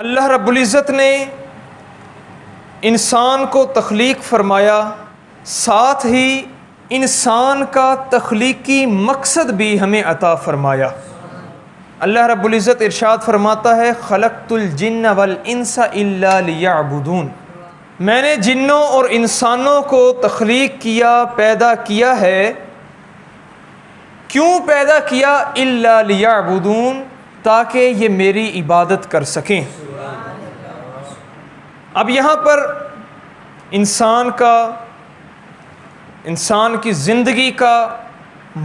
اللہ رب العزت نے انسان کو تخلیق فرمایا، ساتھ ہی انسان کا تخلیقی مقصد بھی ہمیں عطا فرمایا۔ اللہ رب العزت ارشاد فرماتا ہے خلقت الجن والانس الا لیعبدون، میں نے جنوں اور انسانوں کو تخلیق کیا، پیدا کیا ہے۔ کیوں پیدا کیا؟ الا لیعبدون، تاکہ یہ میری عبادت کر سکیں۔ اب یہاں پر انسان کی زندگی کا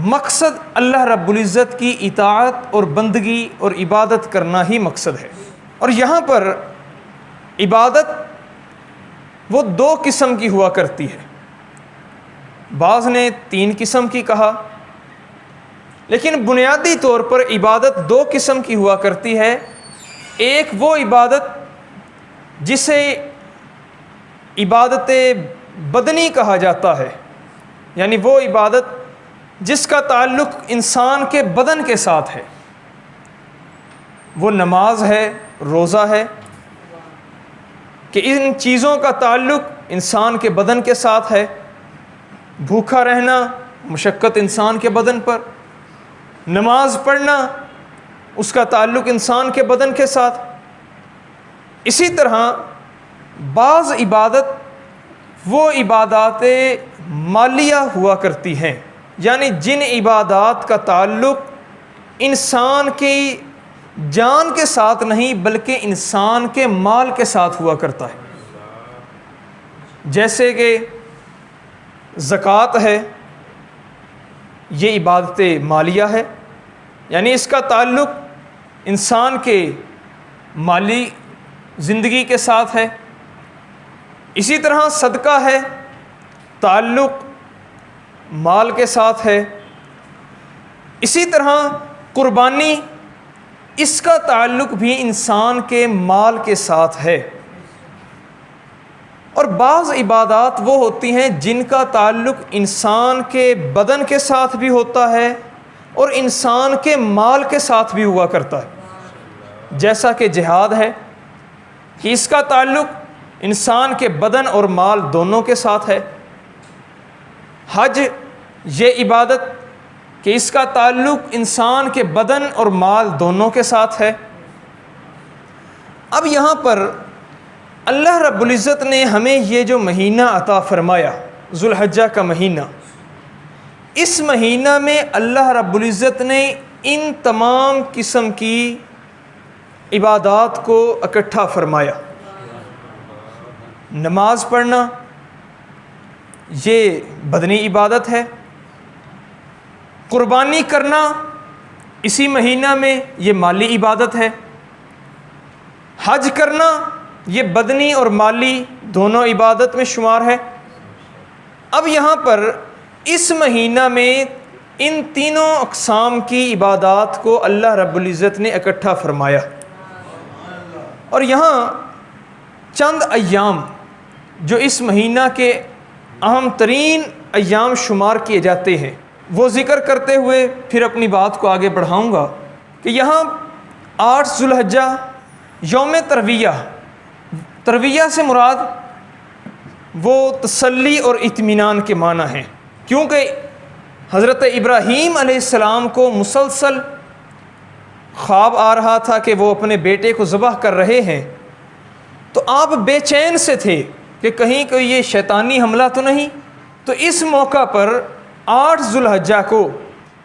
مقصد اللہ رب العزت کی اطاعت اور بندگی اور عبادت کرنا ہی مقصد ہے۔ اور یہاں پر عبادت وہ دو قسم کی ہوا کرتی ہے، بعض نے 3 قسم کی کہا، لیکن بنیادی طور پر عبادت 2 قسم کی ہوا کرتی ہے۔ ایک وہ عبادت جسے عبادت بدنی کہا جاتا ہے، یعنی وہ عبادت جس کا تعلق انسان کے بدن کے ساتھ ہے، وہ نماز ہے، روزہ ہے، کہ ان چیزوں کا تعلق انسان کے بدن کے ساتھ ہے۔ بھوکا رہنا، مشقت انسان کے بدن پر، نماز پڑھنا، اس کا تعلق انسان کے بدن کے ساتھ۔ اسی طرح بعض عبادت وہ عبادات مالیہ ہوا کرتی ہیں، یعنی جن عبادات کا تعلق انسان کی جان کے ساتھ نہیں بلکہ انسان کے مال کے ساتھ ہوا کرتا ہے، جیسے کہ زکوٰۃ ہے، یہ عبادت مالیہ ہے، یعنی اس کا تعلق انسان کے مالی زندگی کے ساتھ ہے۔ اسی طرح صدقہ ہے، تعلق مال کے ساتھ ہے۔ اسی طرح قربانی، اس کا تعلق بھی انسان کے مال کے ساتھ ہے۔ اور بعض عبادات وہ ہوتی ہیں جن کا تعلق انسان کے بدن کے ساتھ بھی ہوتا ہے اور انسان کے مال کے ساتھ بھی ہوا کرتا ہے، جیسا کہ جہاد ہے، کہ اس کا تعلق انسان کے بدن اور مال دونوں کے ساتھ ہے۔ حج، یہ عبادت کہ اس کا تعلق انسان کے بدن اور مال دونوں کے ساتھ ہے۔ اب یہاں پر اللہ رب العزت نے ہمیں یہ جو مہینہ عطا فرمایا، ذو الحجہ کا مہینہ، اس مہینہ میں اللہ رب العزت نے ان تمام قسم کی عبادات کو اکٹھا فرمایا۔ نماز پڑھنا یہ بدنی عبادت ہے، قربانی کرنا اسی مہینہ میں یہ مالی عبادت ہے، حج کرنا یہ بدنی اور مالی دونوں عبادت میں شمار ہے۔ اب یہاں پر اس مہینہ میں ان تینوں اقسام کی عبادات کو اللہ رب العزت نے اکٹھا فرمایا۔ اور یہاں چند ایام جو اس مہینہ کے اہم ترین ایام شمار کیے جاتے ہیں، وہ ذکر کرتے ہوئے پھر اپنی بات کو آگے بڑھاؤں گا کہ یہاں 8 ذو الحجہ یوم ترویہ، ترویہ سے مراد وہ تسلی اور اطمینان کے معنی ہیں، کیونکہ حضرت ابراہیم علیہ السلام کو مسلسل خواب آ رہا تھا کہ وہ اپنے بیٹے کو ذبح کر رہے ہیں، تو آپ بے چین سے تھے کہ کہیں کوئی یہ شیطانی حملہ تو نہیں۔ تو اس موقع پر 8 ذو الحجہ کو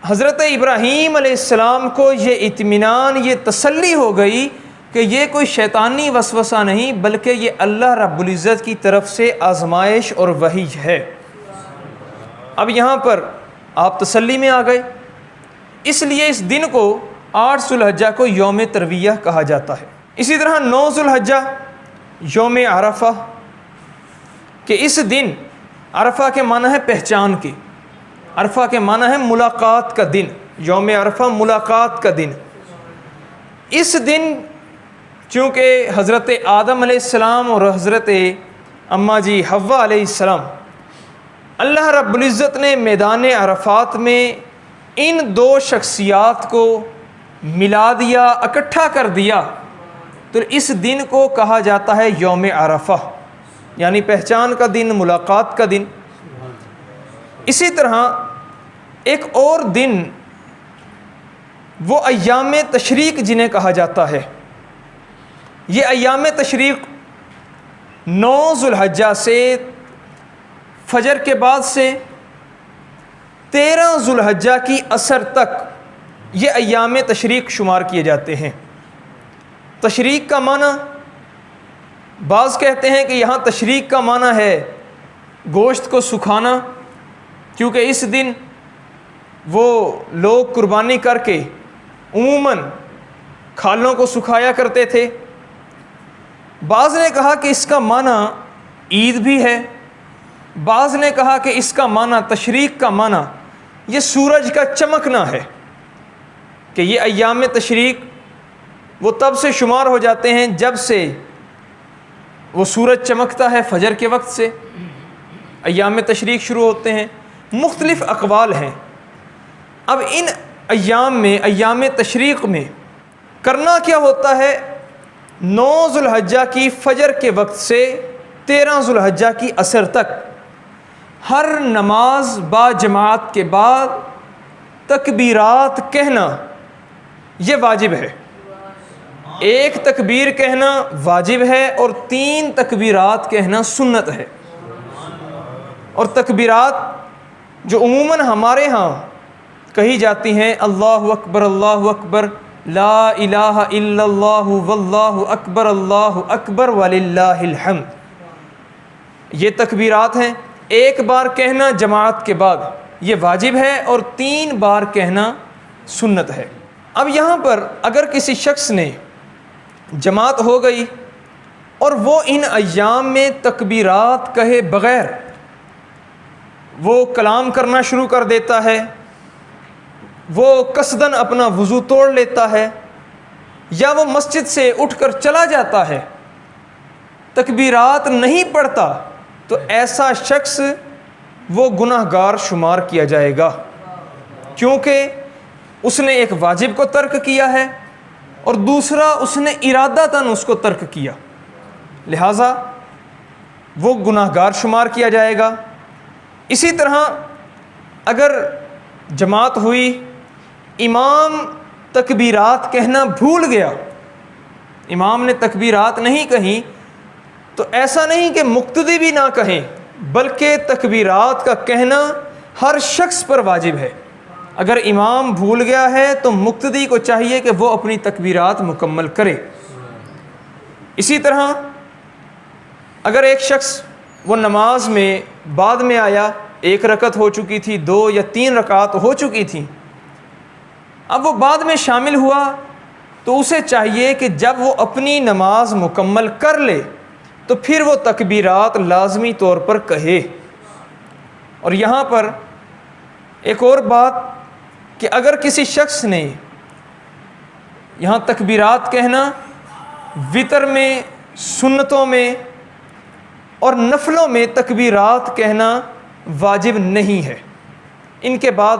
حضرت ابراہیم علیہ السلام کو یہ اطمینان، یہ تسلی ہو گئی کہ یہ کوئی شیطانی وسوسہ نہیں بلکہ یہ اللہ رب العزت کی طرف سے آزمائش اور وحی ہے۔ اب یہاں پر آپ تسلی میں آ گئے، اس لیے اس دن کو 8 ذو الحجہ کو یوم ترویہ کہا جاتا ہے۔ اسی طرح 9 ذو الحجہ یوم عرفہ، کہ اس دن عرفہ کے معنی ہے پہچان کے، عرفہ کے معنی ہے ملاقات کا دن، یوم عرفہ ملاقات کا دن۔ اس دن چونکہ حضرت آدم علیہ السلام اور حضرت اماں جی حوا علیہ السلام، اللہ رب العزت نے میدان عرفات میں ان 2 شخصیات کو ملا دیا، اکٹھا کر دیا، تو اس دن کو کہا جاتا ہے یوم عرفہ، یعنی پہچان کا دن، ملاقات کا دن۔ اسی طرح ایک اور دن وہ ایام تشریق جنہیں کہا جاتا ہے۔ یہ ایام تشریق 9 ذوالحجہ سے فجر کے بعد سے 13 ذوالحجہ کی عصر تک یہ ایام تشریق شمار کیے جاتے ہیں۔ تشریق کا معنی، بعض کہتے ہیں کہ یہاں تشریق کا معنی ہے گوشت کو سکھانا، کیونکہ اس دن وہ لوگ قربانی کر کے عموماً کھالوں کو سکھایا کرتے تھے۔ بعض نے کہا کہ اس کا معنی عید بھی ہے، بعض نے کہا کہ اس کا معنی، تشریق کا معنی یہ سورج کا چمکنا ہے، کہ یہ ایام تشریق وہ تب سے شمار ہو جاتے ہیں جب سے وہ سورج چمکتا ہے، فجر کے وقت سے ایام تشریق شروع ہوتے ہیں۔ مختلف اقوال ہیں۔ اب ان ایام میں، ایام تشریق میں کرنا کیا ہوتا ہے؟ 9 ذوالحجہ کی فجر کے وقت سے 13 ذوالحجہ کی عصر تک ہر نماز با جماعت کے بعد تکبیرات کہنا یہ واجب ہے۔ ایک تکبیر کہنا واجب ہے اور 3 تکبیرات کہنا سنت ہے۔ اور تکبیرات جو عموماً ہمارے ہاں کہی جاتی ہیں، اللہ اکبر لا الہ الا اللہ واللہ اکبر وللہ الحمد، یہ تکبیرات ہیں۔ ایک بار کہنا جماعت کے بعد یہ واجب ہے اور 3 بار کہنا سنت ہے۔ اب یہاں پر اگر کسی شخص نے جماعت ہو گئی اور وہ ان ایام میں تکبیرات کہے بغیر وہ کلام کرنا شروع کر دیتا ہے، وہ قصداً اپنا وضو توڑ لیتا ہے، یا وہ مسجد سے اٹھ کر چلا جاتا ہے، تکبیرات نہیں پڑھتا، تو ایسا شخص وہ گناہ گار شمار کیا جائے گا، کیونکہ اس نے ایک واجب کو ترک کیا ہے اور دوسرا اس نے ارادتاً اس کو ترک کیا، لہٰذا وہ گناہ گار شمار کیا جائے گا۔ اسی طرح اگر جماعت ہوئی، امام تکبیرات کہنا بھول گیا، امام نے تکبیرات نہیں کہیں، تو ایسا نہیں کہ مقتدی بھی نہ کہیں، بلکہ تکبیرات کا کہنا ہر شخص پر واجب ہے۔ اگر امام بھول گیا ہے تو مقتدی کو چاہیے کہ وہ اپنی تکبیرات مکمل کرے۔ اسی طرح اگر ایک شخص وہ نماز میں بعد میں آیا، 1 رکعت ہو چکی تھی، 2 یا 3 رکعت ہو چکی تھیں، اب وہ بعد میں شامل ہوا، تو اسے چاہیے کہ جب وہ اپنی نماز مکمل کر لے تو پھر وہ تکبیرات لازمی طور پر کہے۔ اور یہاں پر ایک اور بات کہ اگر کسی شخص نے یہاں تکبیرات کہنا وتر میں، سنتوں میں اور نفلوں میں تکبیرات کہنا واجب نہیں ہے، ان کے بعد،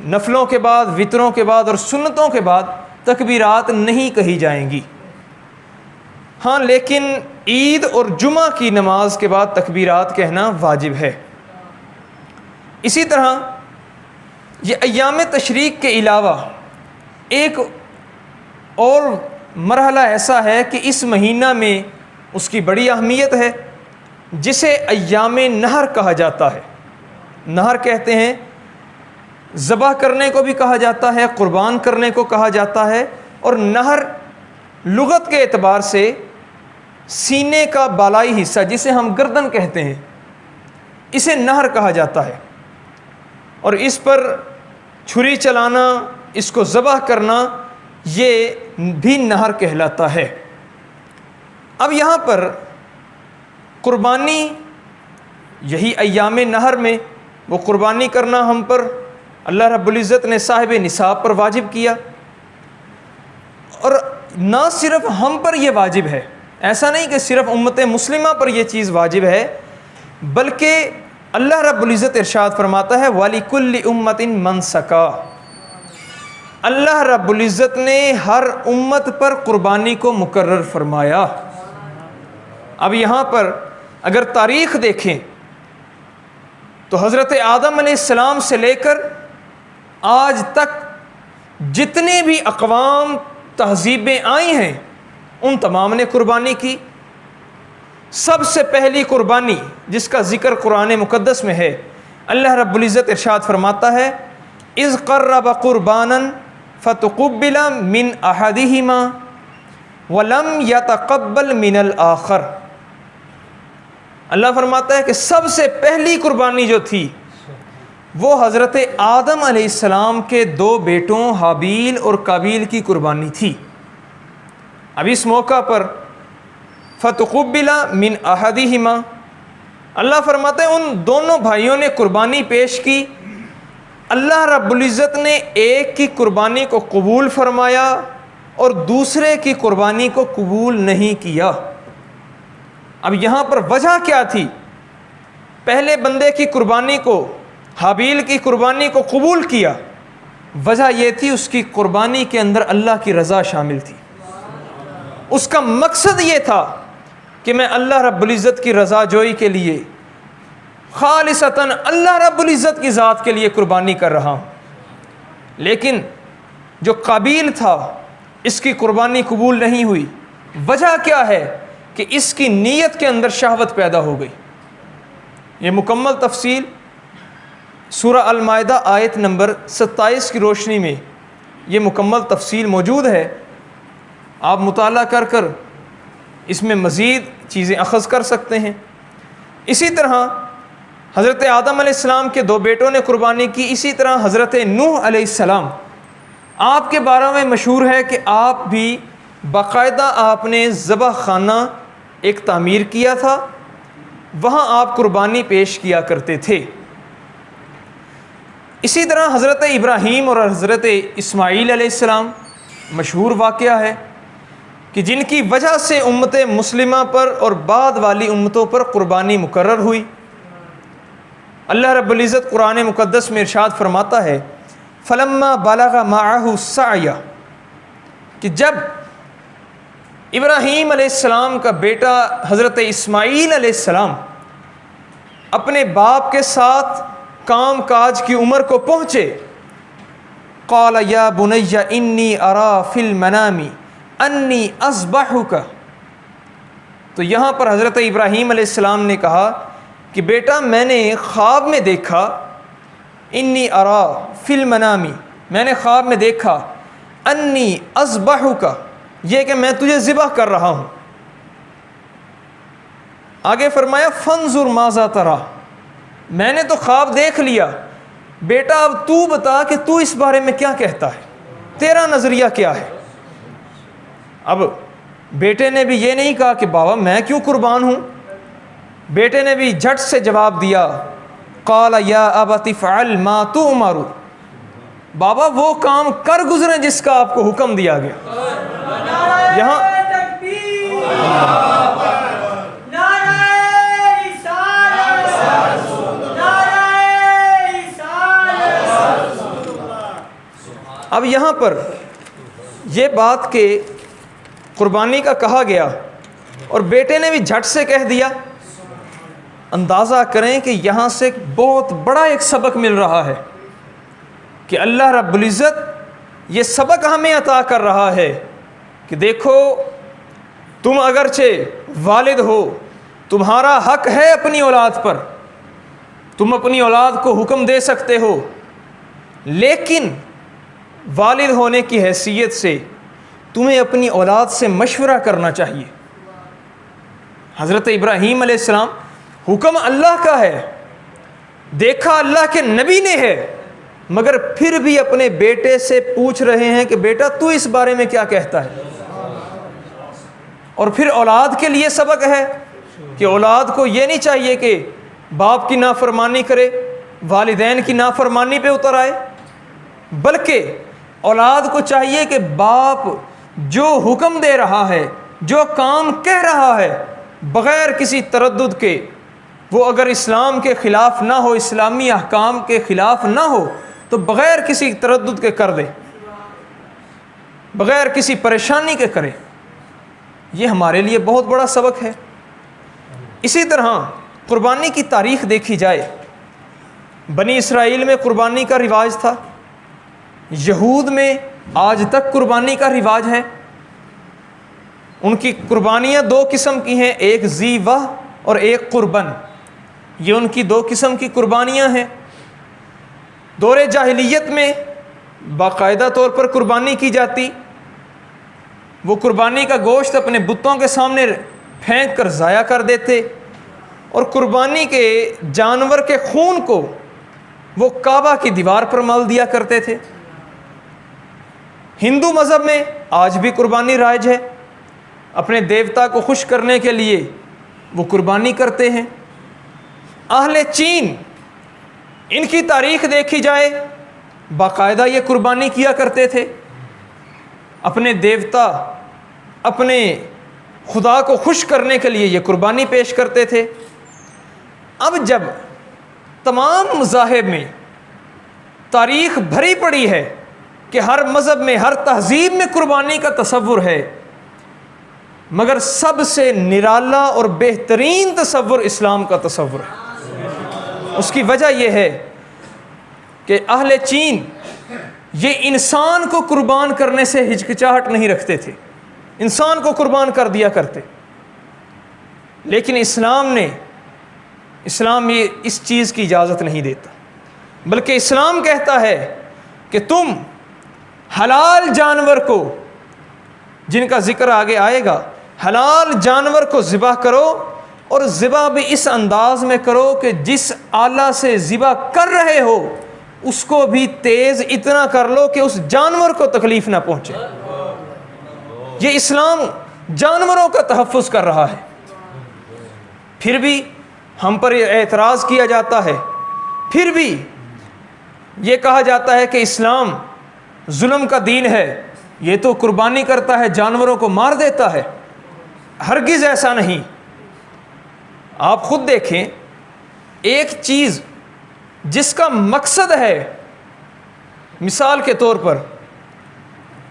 نفلوں کے بعد، وتروں کے بعد اور سنتوں کے بعد تکبیرات نہیں کہی جائیں گی۔ ہاں لیکن عید اور جمعہ کی نماز کے بعد تکبیرات کہنا واجب ہے۔ اسی طرح یہ ایام تشریق کے علاوہ ایک اور مرحلہ ایسا ہے کہ اس مہینہ میں اس کی بڑی اہمیت ہے، جسے ایام نحر کہا جاتا ہے۔ نحر کہتے ہیں، ذبح کرنے کو بھی کہا جاتا ہے، قربان کرنے کو کہا جاتا ہے، اور نحر لغت کے اعتبار سے سینے کا بالائی حصہ جسے ہم گردن کہتے ہیں، اسے نحر کہا جاتا ہے، اور اس پر چھری چلانا، اس کو ذبح کرنا، یہ بھی نحر کہلاتا ہے۔ اب یہاں پر قربانی، یہی ایام نحر میں وہ قربانی کرنا ہم پر اللہ رب العزت نے صاحب نصاب پر واجب کیا، اور نہ صرف ہم پر یہ واجب ہے، ایسا نہیں کہ صرف امت مسلمہ پر یہ چیز واجب ہے، بلکہ اللہ رب العزت ارشاد فرماتا ہے وَلِكُلِّ أُمَّةٍ مَنْسَكًا، اللہ رب العزت نے ہر امت پر قربانی کو مقرر فرمایا۔ اب یہاں پر اگر تاریخ دیکھیں تو حضرت آدم علیہ السلام سے لے کر آج تک جتنے بھی اقوام تہذیبیں آئی ہیں ان تمام نے قربانی کی۔ سب سے پہلی قربانی جس کا ذکر قرآن مقدس میں ہے، اللہ رب العزت ارشاد فرماتا ہے اذ قرب قربانا فتقبل من احدہما ولم یتقبل من الآخر۔ اللہ فرماتا ہے کہ سب سے پہلی قربانی جو تھی وہ حضرت آدم علیہ السلام کے 2 بیٹوں حابیل اور قابیل کی قربانی تھی۔ اب اس موقع پر فتقبل من احدہما، اللہ فرماتے ہیں ان دونوں بھائیوں نے قربانی پیش کی، اللہ رب العزت نے ایک کی قربانی کو قبول فرمایا اور دوسرے کی قربانی کو قبول نہیں کیا۔ اب یہاں پر وجہ کیا تھی؟ پہلے بندے کی قربانی کو، حابیل کی قربانی کو قبول کیا، وجہ یہ تھی اس کی قربانی کے اندر اللہ کی رضا شامل تھی۔ اس کا مقصد یہ تھا کہ میں اللہ رب العزت کی رضا جوئی کے لیے خالصتاً اللہ رب العزت کی ذات کے لیے قربانی کر رہا ہوں۔ لیکن جو قابیل تھا اس کی قربانی قبول نہیں ہوئی، وجہ کیا ہے؟ کہ اس کی نیت کے اندر شہوت پیدا ہو گئی۔ یہ مکمل تفصیل سورہ المائدہ آیت نمبر 27 کی روشنی میں یہ مکمل تفصیل موجود ہے، آپ مطالعہ کر کر اس میں مزید چیزیں اخذ کر سکتے ہیں۔ اسی طرح حضرت آدم علیہ السلام کے 2 بیٹوں نے قربانی کی، اسی طرح حضرت نوح علیہ السلام، آپ کے بارے میں مشہور ہے کہ آپ بھی باقاعدہ آپ نے ذبح خانہ ایک تعمیر کیا تھا، وہاں آپ قربانی پیش کیا کرتے تھے۔ اسی طرح حضرت ابراہیم اور حضرت اسماعیل علیہ السلام مشہور واقعہ ہے کہ جن کی وجہ سے امت مسلمہ پر اور بعد والی امتوں پر قربانی مقرر ہوئی۔ اللہ رب العزت قرآن مقدس میں ارشاد فرماتا ہے فلما بلغ معه السعی، کہ جب ابراہیم علیہ السلام کا بیٹا حضرت اسماعیل علیہ السلام اپنے باپ کے ساتھ کام کاج کی عمر کو پہنچے، قال یا بنی انی ارا فی المنام انی اذبحک، تو یہاں پر حضرت ابراہیم علیہ السلام نے کہا کہ بیٹا میں نے خواب میں دیکھا، انی ارا فی المنام، میں نے خواب میں دیکھا، انی اذبحک، یہ کہ میں تجھے ذبح کر رہا ہوں۔ آگے فرمایا فانظر ماذا تری، میں نے تو خواب دیکھ لیا، بیٹا اب تو بتا کہ تو اس بارے میں کیا کہتا ہے، تیرا نظریہ کیا ہے۔ اب بیٹے نے بھی یہ نہیں کہا کہ بابا میں کیوں قربان ہوں، بیٹے نے بھی جھٹ سے جواب دیا قال یا ابت افعل ما تؤمر، بابا وہ کام کر گزرے جس کا آپ کو حکم دیا گیا۔ یہاں اب یہاں پر یہ بات کہ قربانی کا کہا گیا اور بیٹے نے بھی جھٹ سے کہہ دیا، اندازہ کریں کہ یہاں سے ایک بہت بڑا ایک سبق مل رہا ہے کہ اللہ رب العزت یہ سبق ہمیں عطا کر رہا ہے کہ دیکھو تم اگرچہ والد ہو، تمہارا حق ہے اپنی اولاد پر، تم اپنی اولاد کو حکم دے سکتے ہو، لیکن والد ہونے کی حیثیت سے تمہیں اپنی اولاد سے مشورہ کرنا چاہیے۔ حضرت ابراہیم علیہ السلام حکم اللہ کا ہے، دیکھا اللہ کے نبی نے ہے، مگر پھر بھی اپنے بیٹے سے پوچھ رہے ہیں کہ بیٹا تو اس بارے میں کیا کہتا ہے۔ اور پھر اولاد کے لیے سبق ہے کہ اولاد کو یہ نہیں چاہیے کہ باپ کی نافرمانی کرے، والدین کی نافرمانی پہ اتر آئے، بلکہ اولاد کو چاہیے کہ باپ جو حکم دے رہا ہے، جو کام کہہ رہا ہے، بغیر کسی تردد کے، وہ اگر اسلام کے خلاف نہ ہو، اسلامی احکام کے خلاف نہ ہو، تو بغیر کسی تردد کے کر دے۔ بغیر کسی پریشانی کے کرے، یہ ہمارے لیے بہت بڑا سبق ہے۔ اسی طرح قربانی کی تاریخ دیکھی جائے، بنی اسرائیل میں قربانی کا رواج تھا، یہود میں آج تک قربانی کا رواج ہے۔ ان کی قربانیاں دو قسم کی ہیں، ایک ذبح اور ایک قربان، یہ ان کی دو قسم کی قربانیاں ہیں۔ دور جاہلیت میں باقاعدہ طور پر قربانی کی جاتی، وہ قربانی کا گوشت اپنے بتوں کے سامنے پھینک کر ضائع کر دیتے، اور قربانی کے جانور کے خون کو وہ کعبہ کی دیوار پر مل دیا کرتے تھے۔ ہندو مذہب میں آج بھی قربانی رائج ہے، اپنے دیوتا کو خوش کرنے کے لیے وہ قربانی کرتے ہیں۔ اہل چین، ان کی تاریخ دیکھی جائے، باقاعدہ یہ قربانی کیا کرتے تھے، اپنے دیوتا، اپنے خدا کو خوش کرنے کے لیے یہ قربانی پیش کرتے تھے۔ اب جب تمام مذاہب میں تاریخ بھری پڑی ہے کہ ہر مذہب میں، ہر تہذیب میں قربانی کا تصور ہے، مگر سب سے نرالا اور بہترین تصور اسلام کا تصور ہے۔ اس کی وجہ یہ ہے کہ اہل چین یہ انسان کو قربان کرنے سے ہچکچاہٹ نہیں رکھتے تھے، انسان کو قربان کر دیا کرتے، لیکن اسلام یہ اس چیز کی اجازت نہیں دیتا، بلکہ اسلام کہتا ہے کہ تم حلال جانور کو، جن کا ذکر آگے آئے گا، حلال جانور کو ذبح کرو، اور ذبح بھی اس انداز میں کرو کہ جس آلہ سے ذبح کر رہے ہو اس کو بھی تیز اتنا کر لو کہ اس جانور کو تکلیف نہ پہنچے۔ یہ اسلام جانوروں کا تحفظ کر رہا ہے۔ پھر بھی ہم پر اعتراض کیا جاتا ہے، پھر بھی یہ کہا جاتا ہے کہ اسلام ظلم کا دین ہے، یہ تو قربانی کرتا ہے، جانوروں کو مار دیتا ہے۔ ہرگز ایسا نہیں۔ آپ خود دیکھیں، ایک چیز جس کا مقصد ہے، مثال کے طور پر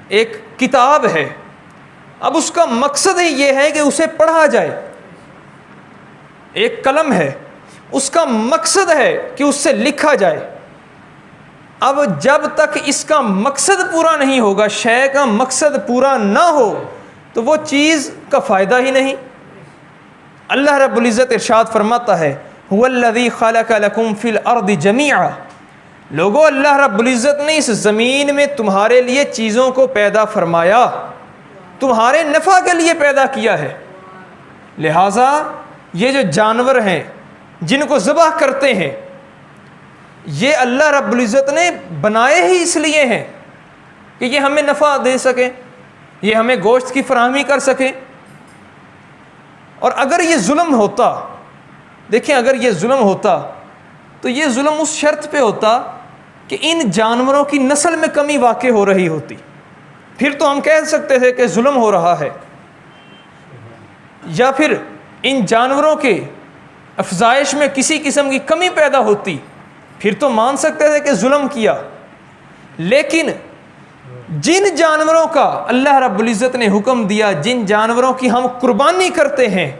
ایک کتاب ہے، اب اس کا مقصد ہی یہ ہے کہ اسے پڑھا جائے۔ ایک قلم ہے، اس کا مقصد ہے کہ اس سے لکھا جائے۔ اب جب تک اس کا مقصد پورا نہیں ہوگا، شے کا مقصد پورا نہ ہو، تو وہ چیز کا فائدہ ہی نہیں۔ اللہ رب العزت ارشاد فرماتا ہے، هو الذی خلق لکم فی الارض جمیعا، لوگو اللہ رب العزت نے اس زمین میں تمہارے لیے چیزوں کو پیدا فرمایا، تمہارے نفع کے لیے پیدا کیا ہے۔ لہٰذا یہ جو جانور ہیں جن کو ذبح کرتے ہیں، یہ اللہ رب العزت نے بنائے ہی اس لیے ہیں کہ یہ ہمیں نفع دے سکیں، یہ ہمیں گوشت کی فراہمی کر سکیں۔ اور اگر یہ ظلم ہوتا، دیکھیں، اگر یہ ظلم ہوتا تو یہ ظلم اس شرط پہ ہوتا کہ ان جانوروں کی نسل میں کمی واقع ہو رہی ہوتی، پھر تو ہم کہہ سکتے تھے کہ ظلم ہو رہا ہے، یا پھر ان جانوروں کے افزائش میں کسی قسم کی کمی پیدا ہوتی، پھر تو مان سکتے تھے کہ ظلم کیا۔ لیکن جن جانوروں کا اللہ رب العزت نے حکم دیا، جن جانوروں کی ہم قربانی کرتے ہیں،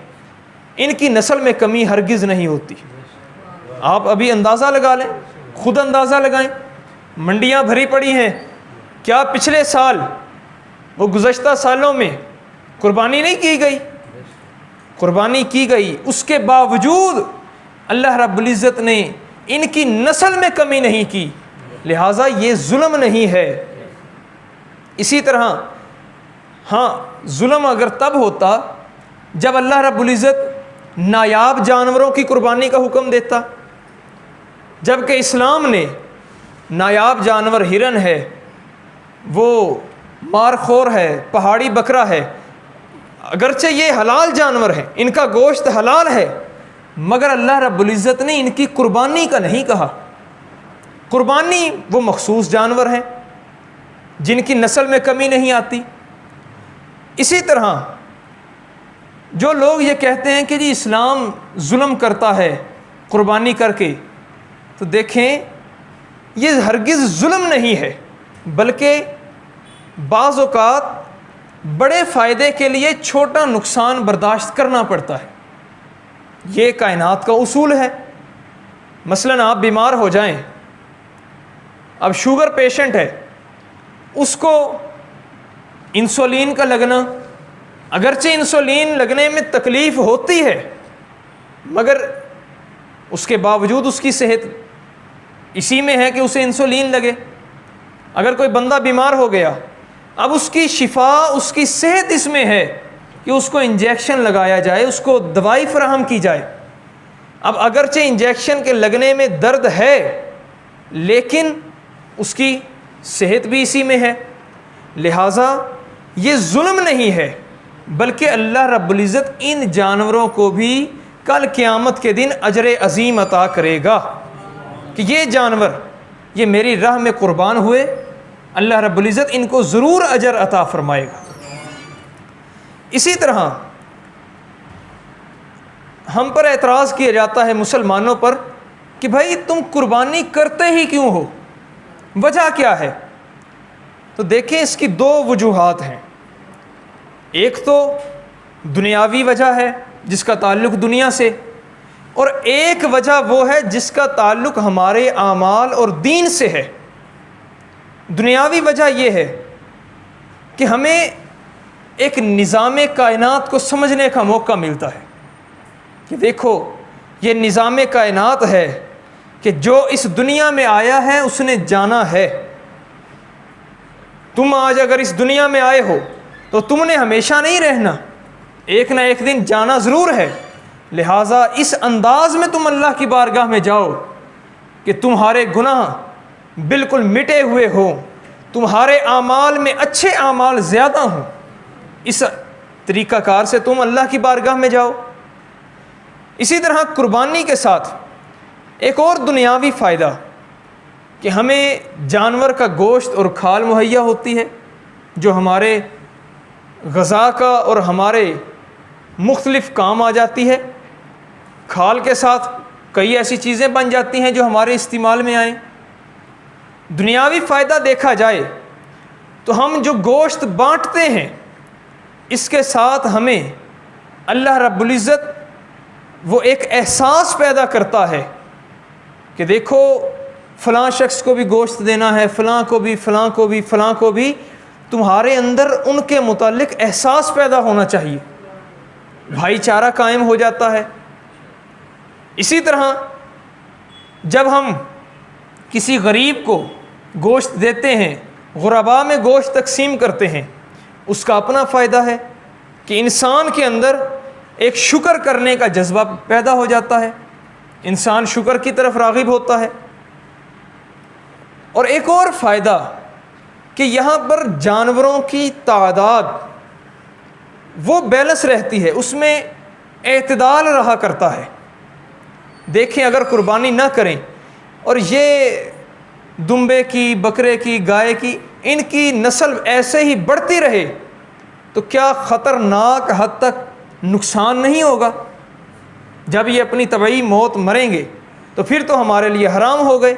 ان کی نسل میں کمی ہرگز نہیں ہوتی۔ آپ ابھی اندازہ لگا لیں، خود اندازہ لگائیں، منڈیاں بھری پڑی ہیں، کیا پچھلے سال، وہ گزشتہ سالوں میں قربانی نہیں کی گئی؟ قربانی کی گئی، اس کے باوجود اللہ رب العزت نے ان کی نسل میں کمی نہیں کی، لہٰذا یہ ظلم نہیں ہے۔ اسی طرح ہاں، ظلم اگر تب ہوتا جب اللہ رب العزت نایاب جانوروں کی قربانی کا حکم دیتا، جبکہ اسلام نے نایاب جانور ہرن ہے، وہ مارخور ہے، پہاڑی بکرا ہے، اگرچہ یہ حلال جانور ہیں، ان کا گوشت حلال ہے، مگر اللہ رب العزت نے ان کی قربانی کا نہیں کہا۔ قربانی وہ مخصوص جانور ہیں جن کی نسل میں کمی نہیں آتی۔ اسی طرح جو لوگ یہ کہتے ہیں کہ جی اسلام ظلم کرتا ہے قربانی کر کے، تو دیکھیں یہ ہرگز ظلم نہیں ہے، بلکہ بعض اوقات بڑے فائدے کے لیے چھوٹا نقصان برداشت کرنا پڑتا ہے، یہ کائنات کا اصول ہے۔ مثلاً آپ بیمار ہو جائیں، اب شوگر پیشنٹ ہے، اس کو انسولین کا لگنا، اگرچہ انسولین لگنے میں تکلیف ہوتی ہے مگر اس کے باوجود اس کی صحت اسی میں ہے کہ اسے انسولین لگے۔ اگر کوئی بندہ بیمار ہو گیا، اب اس کی شفا، اس کی صحت اس میں ہے کہ اس کو انجیکشن لگایا جائے، اس کو دوائی فراہم کی جائے۔ اب اگرچہ انجیکشن کے لگنے میں درد ہے لیکن اس کی صحت بھی اسی میں ہے، لہٰذا یہ ظلم نہیں ہے، بلکہ اللہ رب العزت ان جانوروں کو بھی کل قیامت کے دن اجر عظیم عطا کرے گا کہ یہ جانور یہ میری راہ میں قربان ہوئے، اللہ رب العزت ان کو ضرور اجر عطا فرمائے گا۔ اسی طرح ہم پر اعتراض کیا جاتا ہے مسلمانوں پر کہ بھائی تم قربانی کرتے ہی کیوں ہو، وجہ کیا ہے؟ تو دیکھیں اس کی دو وجوہات ہیں۔ ایک تو دنیاوی وجہ ہے جس کا تعلق دنیا سے، اور ایک وجہ وہ ہے جس کا تعلق ہمارے اعمال اور دین سے ہے۔ دنیاوی وجہ یہ ہے کہ ہمیں ایک نظام کائنات کو سمجھنے کا موقع ملتا ہے کہ دیکھو یہ نظام کائنات ہے کہ جو اس دنیا میں آیا ہے اس نے جانا ہے۔ تم آج اگر اس دنیا میں آئے ہو تو تم نے ہمیشہ نہیں رہنا، ایک نہ ایک دن جانا ضرور ہے، لہٰذا اس انداز میں تم اللہ کی بارگاہ میں جاؤ کہ تمہارے گناہ بالکل مٹے ہوئے ہوں، تمہارے اعمال میں اچھے اعمال زیادہ ہوں، اس طریقہ کار سے تم اللہ کی بارگاہ میں جاؤ۔ اسی طرح قربانی کے ساتھ ایک اور دنیاوی فائدہ کہ ہمیں جانور کا گوشت اور کھال مہیا ہوتی ہے جو ہمارے غذا کا اور ہمارے مختلف کام آ جاتی ہے۔ کھال کے ساتھ کئی ایسی چیزیں بن جاتی ہیں جو ہمارے استعمال میں آئیں۔ دنیاوی فائدہ دیکھا جائے تو ہم جو گوشت بانٹتے ہیں اس کے ساتھ ہمیں اللہ رب العزت وہ ایک احساس پیدا کرتا ہے کہ دیکھو فلاں شخص کو بھی گوشت دینا ہے، فلاں کو بھی، فلاں کو بھی، فلاں کو بھی، تمہارے اندر ان کے متعلق احساس پیدا ہونا چاہیے، بھائی چارہ قائم ہو جاتا ہے۔ اسی طرح جب ہم کسی غریب کو گوشت دیتے ہیں، غرباء میں گوشت تقسیم کرتے ہیں، اس کا اپنا فائدہ ہے کہ انسان کے اندر ایک شکر کرنے کا جذبہ پیدا ہو جاتا ہے، انسان شکر کی طرف راغب ہوتا ہے۔ اور ایک اور فائدہ کہ یہاں پر جانوروں کی تعداد وہ بیلنس رہتی ہے، اس میں اعتدال رہا کرتا ہے۔ دیکھیں اگر قربانی نہ کریں اور یہ دمبے کی، بکرے کی، گائے کی، ان کی نسل ایسے ہی بڑھتی رہے تو کیا خطرناک حد تک نقصان نہیں ہوگا؟ جب یہ اپنی طبعی موت مریں گے تو پھر تو ہمارے لیے حرام ہو گئے،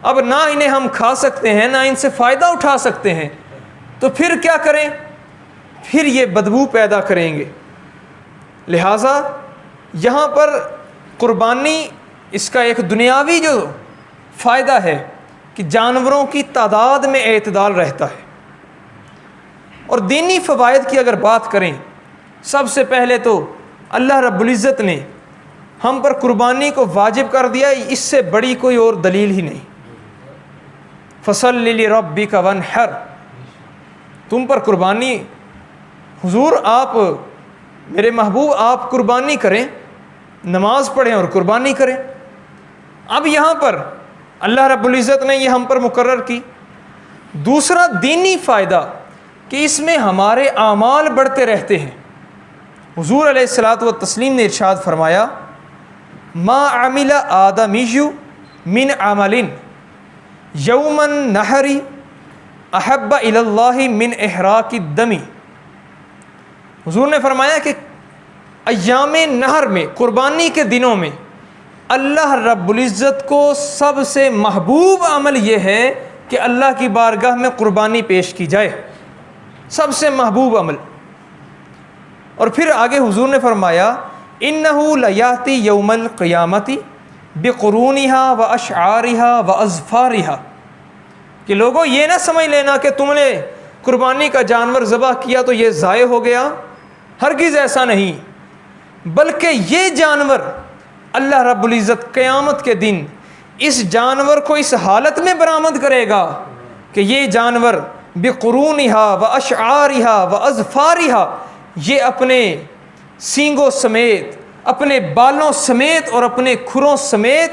اب نہ انہیں ہم کھا سکتے ہیں نہ ان سے فائدہ اٹھا سکتے ہیں، تو پھر کیا کریں؟ پھر یہ بدبو پیدا کریں گے۔ لہٰذا یہاں پر قربانی اس کا ایک دنیاوی جو فائدہ ہے کہ جانوروں کی تعداد میں اعتدال رہتا ہے۔ اور دینی فوائد کی اگر بات کریں، سب سے پہلے تو اللہ رب العزت نے ہم پر قربانی کو واجب کر دیا، اس سے بڑی کوئی اور دلیل ہی نہیں۔ فَصَلِّ لِرَبِّكَ وَانْحَرْ، تم پر قربانی، حضور آپ میرے محبوب آپ قربانی کریں، نماز پڑھیں اور قربانی کریں۔ اب یہاں پر اللہ رب العزت نے یہ ہم پر مقرر کی۔ دوسرا دینی فائدہ کہ اس میں ہمارے اعمال بڑھتے رہتے ہیں۔ حضور علیہ الصلاۃ والتسلیم نے ارشاد فرمایا، ما عمل آدمی من عمل یوم النحر احب الی اللہ من احراق الدم۔ حضور نے فرمایا کہ ایام نحر میں، قربانی کے دنوں میں، اللہ رب العزت کو سب سے محبوب عمل یہ ہے کہ اللہ کی بارگاہ میں قربانی پیش کی جائے، سب سے محبوب عمل۔ اور پھر آگے حضور نے فرمایا اِنَّهُ لَيَأْتِي يَوْمَ الْقِيَامَةِ بِقُرُونِهَا وَأَشْعَارِهَا وَأَظْفَارِهَا کہ لوگوں یہ نہ سمجھ لینا کہ تم نے قربانی کا جانور ذبح کیا تو یہ ضائع ہو گیا، ہرگز ایسا نہیں، بلکہ یہ جانور اللہ رب العزت قیامت کے دن اس جانور کو اس حالت میں برآمد کرے گا کہ یہ جانور بِقُرُونِهَا وَأَشْعَارِهَا وَأَظْفَارِهَا یہ اپنے سینگوں سمیت، اپنے بالوں سمیت اور اپنے کھروں سمیت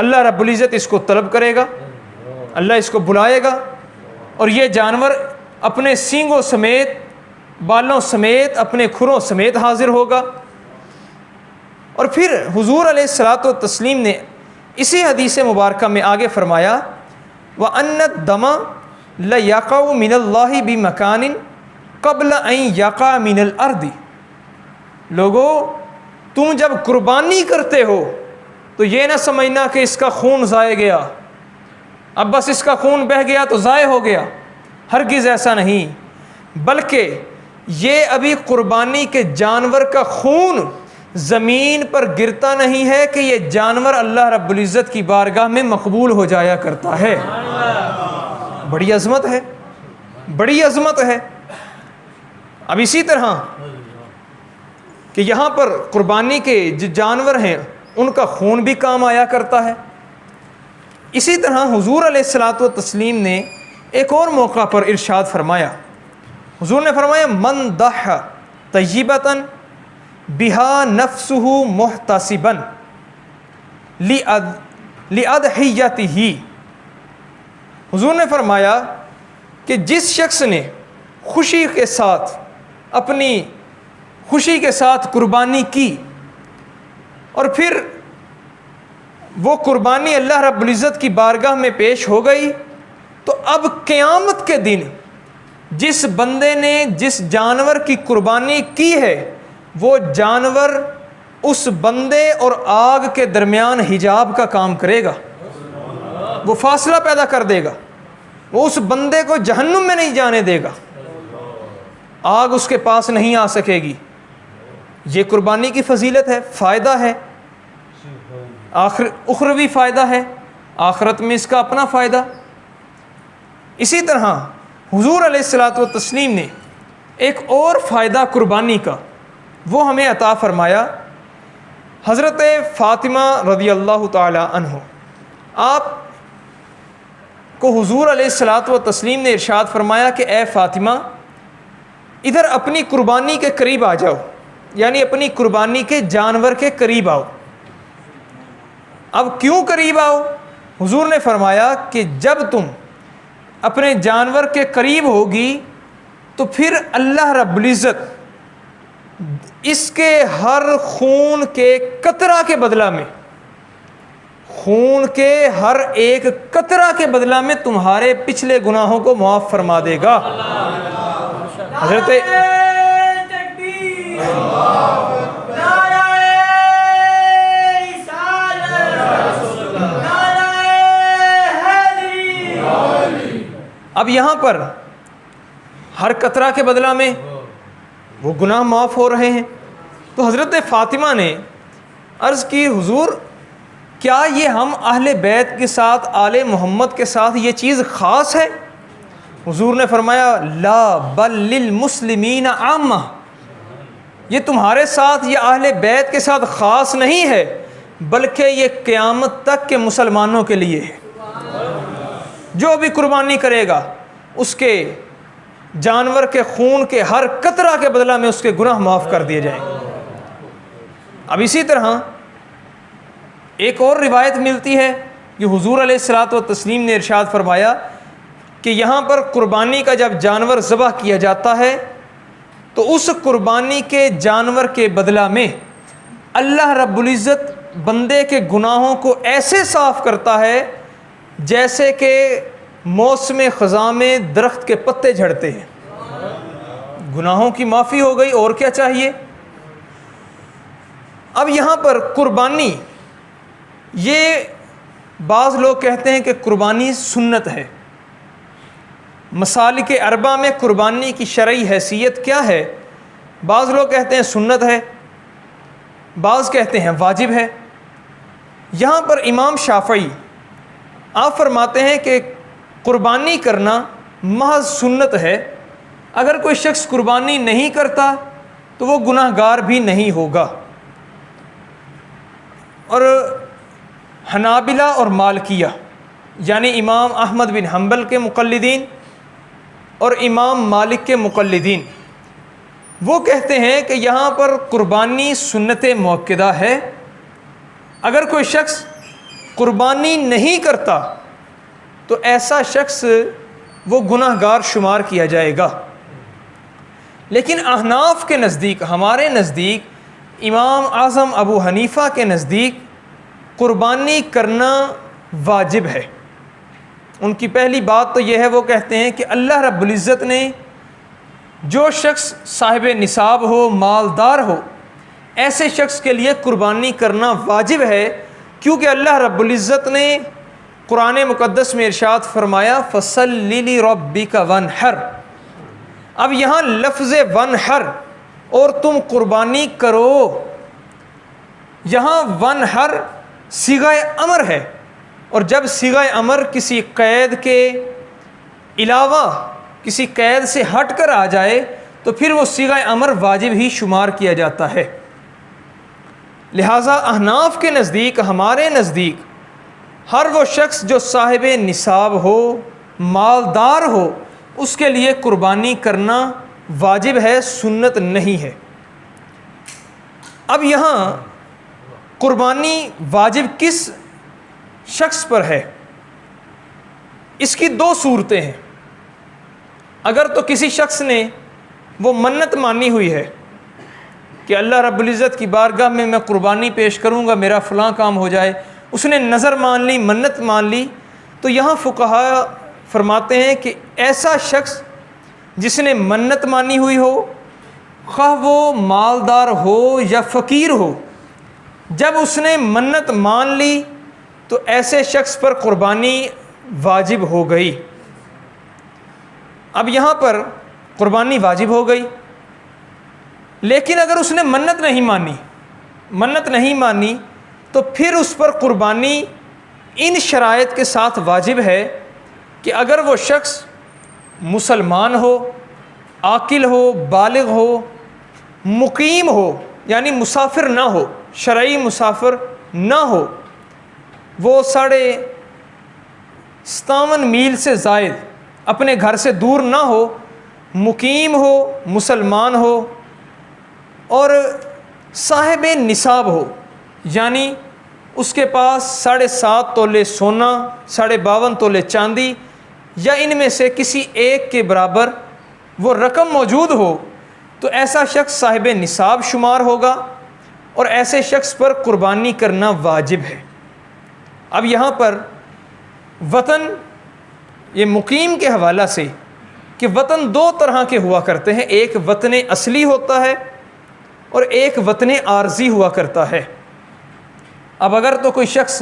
اللہ رب العزت اس کو طلب کرے گا، اللہ اس کو بلائے گا، اور یہ جانور اپنے سینگوں سمیت، بالوں سمیت، اپنے کھروں سمیت حاضر ہوگا۔ اور پھر حضور علیہ الصلاۃ والتسلیم نے اسی حدیث مبارکہ میں آگے فرمایا وَأَنَّ الدَّمَ لَيَقَعُ مِنَ اللَّهِ بِمَكَانٍ قبل ان یقع من الارض لوگو تم جب قربانی کرتے ہو تو یہ نہ سمجھنا کہ اس کا خون ضائع گیا، اب بس اس کا خون بہہ گیا تو ضائع ہو گیا، ہرگز ایسا نہیں، بلکہ یہ ابھی قربانی کے جانور کا خون زمین پر گرتا نہیں ہے کہ یہ جانور اللہ رب العزت کی بارگاہ میں مقبول ہو جایا کرتا ہے۔ بڑی عظمت ہے، بڑی عظمت ہے۔ اب اسی طرح کہ یہاں پر قربانی کے جو جانور ہیں ان کا خون بھی کام آیا کرتا ہے، اسی طرح حضور علیہ الصلاۃ والتسلیم نے ایک اور موقع پر ارشاد فرمایا، حضور نے فرمایا من ضحى طیبۃ بها نفسه محتسبا لأضحیتہ حضور نے فرمایا کہ جس شخص نے خوشی کے ساتھ، اپنی خوشی کے ساتھ قربانی کی اور پھر وہ قربانی اللہ رب العزت کی بارگاہ میں پیش ہو گئی، تو اب قیامت کے دن جس بندے نے جس جانور کی قربانی کی ہے وہ جانور اس بندے اور آگ کے درمیان حجاب کا کام کرے گا، وہ فاصلہ پیدا کر دے گا، وہ اس بندے کو جہنم میں نہیں جانے دے گا، آگ اس کے پاس نہیں آ سکے گی۔ یہ قربانی کی فضیلت ہے، فائدہ ہے، اخروی فائدہ ہے، آخرت میں اس کا اپنا فائدہ۔ اسی طرح حضور علیہ الصلاۃ والتسلیم نے ایک اور فائدہ قربانی کا وہ ہمیں عطا فرمایا۔ حضرت فاطمہ رضی اللہ تعالی عنہ، آپ کو حضور علیہ الصلاۃ والتسلیم نے ارشاد فرمایا کہ اے فاطمہ ادھر اپنی قربانی کے قریب آ جاؤ، یعنی اپنی قربانی کے جانور کے قریب آؤ۔ اب کیوں قریب آؤ؟ حضور نے فرمایا کہ جب تم اپنے جانور کے قریب ہوگی تو پھر اللہ رب العزت اس کے ہر خون کے قطرہ کے بدلہ میں، خون کے ہر ایک قطرہ کے بدلہ میں تمہارے پچھلے گناہوں کو معاف فرما دے گا۔ حضرت اب یہاں پر ہر قطرہ کے بدلہ میں وہ گناہ معاف ہو رہے ہیں، تو حضرت فاطمہ نے عرض کی حضور کیا یہ ہم اہل بیت کے ساتھ، آل محمد کے ساتھ یہ چیز خاص ہے؟ حضور نے فرمایا لا بل للمسلمین عامہ، یہ تمہارے ساتھ، یہ اہل بیت کے ساتھ خاص نہیں ہے بلکہ یہ قیامت تک کے مسلمانوں کے لیے ہے۔ جو بھی قربانی کرے گا اس کے جانور کے خون کے ہر قطرہ کے بدلہ میں اس کے گناہ معاف کر دیے جائیں گے۔ اب اسی طرح ایک اور روایت ملتی ہے کہ حضور علیہ الصلاۃ والتسلیم نے ارشاد فرمایا کہ یہاں پر قربانی کا جب جانور ذبح کیا جاتا ہے تو اس قربانی کے جانور کے بدلہ میں اللہ رب العزت بندے کے گناہوں کو ایسے صاف کرتا ہے جیسے کہ موسم خزاں میں درخت کے پتے جھڑتے ہیں۔ گناہوں کی معافی ہو گئی، اور کیا چاہیے؟ اب یہاں پر قربانی، یہ بعض لوگ کہتے ہیں کہ قربانی سنت ہے، مسالک اربع میں قربانی کی شرعی حیثیت کیا ہے؟ بعض لوگ کہتے ہیں سنت ہے، بعض کہتے ہیں واجب ہے۔ یہاں پر امام شافعی آپ فرماتے ہیں کہ قربانی کرنا محض سنت ہے، اگر کوئی شخص قربانی نہیں کرتا تو وہ گناہ گار بھی نہیں ہوگا۔ اور حنابلہ اور مالکیہ یعنی امام احمد بن حنبل کے مقلدین اور امام مالک کے مقلدین وہ کہتے ہیں کہ یہاں پر قربانی سنت مؤکدہ ہے، اگر کوئی شخص قربانی نہیں کرتا تو ایسا شخص وہ گناہ گار شمار کیا جائے گا۔ لیکن احناف کے نزدیک، ہمارے نزدیک، امام اعظم ابو حنیفہ کے نزدیک قربانی کرنا واجب ہے۔ ان کی پہلی بات تو یہ ہے، وہ کہتے ہیں کہ اللہ رب العزت نے جو شخص صاحب نصاب ہو، مالدار ہو، ایسے شخص کے لیے قربانی کرنا واجب ہے، کیونکہ اللہ رب العزت نے قرآن مقدس میں ارشاد فرمایا فَصَلِّ لِرَبِّكَ وَانْحَرْ۔ اب یہاں لفظ ونحر اور تم قربانی کرو، یہاں ونحر صیغہ امر ہے، اور جب صیغہ امر کسی قید کے علاوہ کسی قید سے ہٹ کر آ جائے تو پھر وہ صیغہ امر واجب ہی شمار کیا جاتا ہے۔ لہٰذا احناف کے نزدیک، ہمارے نزدیک، ہر وہ شخص جو صاحب نصاب ہو، مالدار ہو، اس کے لیے قربانی کرنا واجب ہے، سنت نہیں ہے۔ اب یہاں قربانی واجب کس شخص پر ہے؟ اس کی دو صورتیں ہیں۔ اگر تو کسی شخص نے وہ منت مانی ہوئی ہے کہ اللہ رب العزت کی بارگاہ میں قربانی پیش کروں گا، میرا فلاں کام ہو جائے، اس نے نظر مان لی، منت مان لی، تو یہاں فقہاء فرماتے ہیں کہ ایسا شخص جس نے منت مانی ہوئی ہو، خواہ وہ مالدار ہو یا فقیر ہو، جب اس نے منت مان لی تو ایسے شخص پر قربانی واجب ہو گئی۔ اب یہاں پر قربانی واجب ہو گئی، لیکن اگر اس نے منت نہیں مانی تو پھر اس پر قربانی ان شرائط کے ساتھ واجب ہے کہ اگر وہ شخص مسلمان ہو، عاقل ہو، بالغ ہو، مقیم ہو، یعنی مسافر نہ ہو، شرعی مسافر نہ ہو، وہ 57 میل سے زائد اپنے گھر سے دور نہ ہو، مقیم ہو، مسلمان ہو، اور صاحب نصاب ہو، یعنی اس کے پاس 7.5 تولے سونا، 52.5 تولے چاندی یا ان میں سے کسی ایک کے برابر وہ رقم موجود ہو، تو ایسا شخص صاحب نصاب شمار ہوگا اور ایسے شخص پر قربانی کرنا واجب ہے۔ اب یہاں پر وطن، یہ مقیم کے حوالہ سے کہ وطن 2 طرح کے ہوا کرتے ہیں، ایک وطن اصلی ہوتا ہے اور ایک وطن عارضی ہوا کرتا ہے۔ اب اگر تو کوئی شخص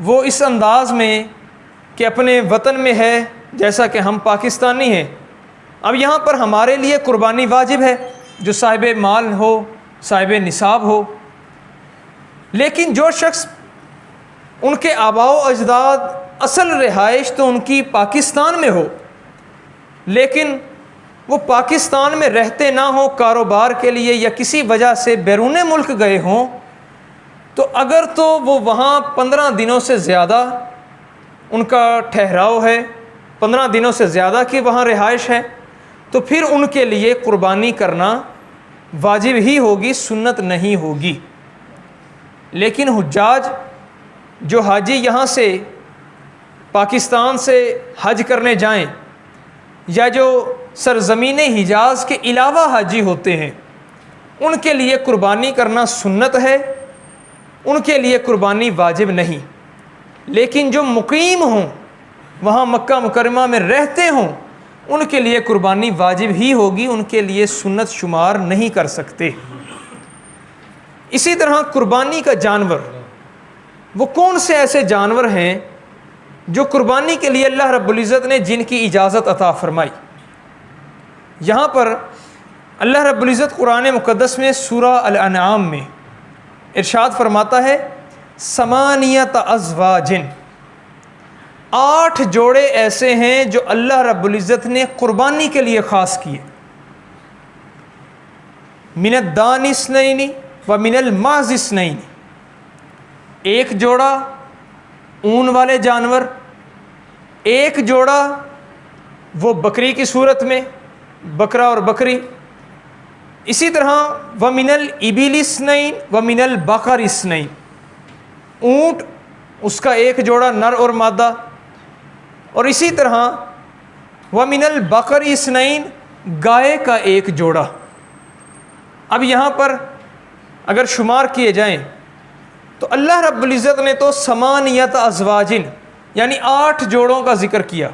وہ اس انداز میں کہ اپنے وطن میں ہے، جیسا کہ ہم پاکستانی ہیں، اب یہاں پر ہمارے لیے قربانی واجب ہے، جو صاحب مال ہو، صاحب نصاب ہو، لیکن جو شخص ان کے آباء و اجداد اصل رہائش تو ان کی پاکستان میں ہو، لیکن وہ پاکستان میں رہتے نہ ہوں، کاروبار کے لیے یا کسی وجہ سے بیرون ملک گئے ہوں، تو اگر تو وہ وہاں 15 دنوں سے زیادہ ان کا ٹھہراؤ ہے، 15 دنوں سے زیادہ کی وہاں رہائش ہے، تو پھر ان کے لیے قربانی کرنا واجب ہی ہوگی، سنت نہیں ہوگی۔ لیکن حجاج جو حاجی یہاں سے پاکستان سے حج کرنے جائیں یا جو سرزمین حجاز کے علاوہ حاجی ہوتے ہیں، ان کے لیے قربانی کرنا سنت ہے، ان کے لیے قربانی واجب نہیں۔ لیکن جو مقیم ہوں، وہاں مکہ مکرمہ میں رہتے ہوں، ان کے لیے قربانی واجب ہی ہوگی، ان کے لیے سنت شمار نہیں کر سکتے۔ اسی طرح قربانی کا جانور، وہ کون سے ایسے جانور ہیں جو قربانی کے لیے اللہ رب العزت نے جن کی اجازت عطا فرمائی۔ یہاں پر اللہ رب العزت قرآن مقدس میں سورہ الانعام میں ارشاد فرماتا ہے ثمانیۃ ازواج، 8 جوڑے ایسے ہیں جو اللہ رب العزت نے قربانی کے لیے خاص کیے۔ من الدان اثنین و من المعز اثنین، ایک جوڑا اون والے جانور، ایک جوڑا وہ بکری کی صورت میں، بکرا اور بکری، اسی طرح وَمِنَ الْإِبِلِ اثْنَيْنِ وَمِنَ الْبَقَرِ اثْنَيْنِ، اونٹ اس کا ایک جوڑا نر اور مادہ، اور اسی طرح وَمِنَ الْبَقَرِ اثْنَيْنِ، گائے کا ایک جوڑا۔ اب یہاں پر اگر شمار کیے جائیں تو اللہ رب العزت نے تو ثمانیۃ ازواجن یعنی 8 جوڑوں کا ذکر کیا،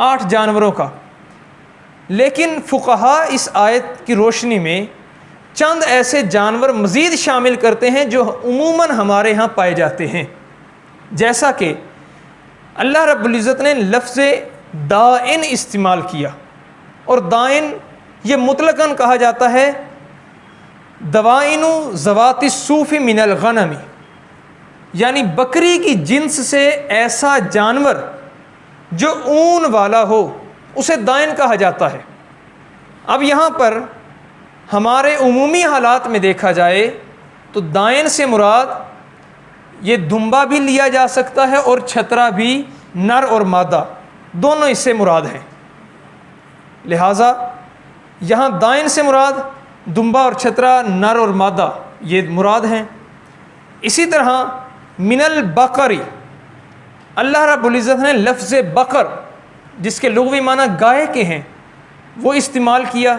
8 جانوروں کا، لیکن فقہا اس آیت کی روشنی میں چند ایسے جانور مزید شامل کرتے ہیں جو عموماً ہمارے ہاں پائے جاتے ہیں، جیسا کہ اللہ رب العزت نے لفظ دائن استعمال کیا، اور دائن یہ مطلقاً کہا جاتا ہے دوائن ذوات الصوف من الغنم، یعنی بکری کی جنس سے ایسا جانور جو اون والا ہو اسے دائن کہا جاتا ہے۔ اب یہاں پر ہمارے عمومی حالات میں دیکھا جائے تو دائن سے مراد یہ دمبا بھی لیا جا سکتا ہے اور چھترا بھی، نر اور مادہ دونوں اس سے مراد ہیں، لہٰذا یہاں دائن سے مراد دمبا اور چھترا، نر اور مادہ یہ مراد ہیں۔ اسی طرح من البقری، اللہ رب العزت نے لفظ بقر جس کے لغوی معنی گائے کے ہیں وہ استعمال کیا،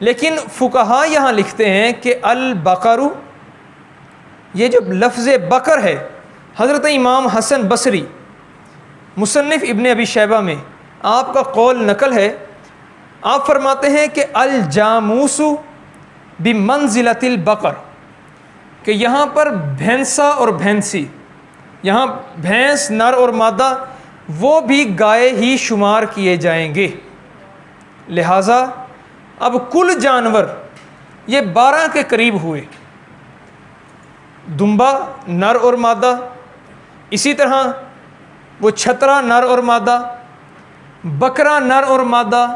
لیکن فقہا یہاں لکھتے ہیں کہ البقر، یہ جو لفظ بقر ہے، حضرت امام حسن بصری مصنف ابن ابی شیبہ میں آپ کا قول نقل ہے، آپ فرماتے ہیں کہ الجاموس بمنزلۃ البقر، کہ یہاں پر بھینسا اور بھینسی، یہاں بھینس نر اور مادہ وہ بھی گائے ہی شمار کیے جائیں گے، لہٰذا اب کل جانور یہ 12 کے قریب ہوئے، دمبا نر اور مادہ، اسی طرح وہ چھترا نر اور مادہ، بکرا نر اور مادہ،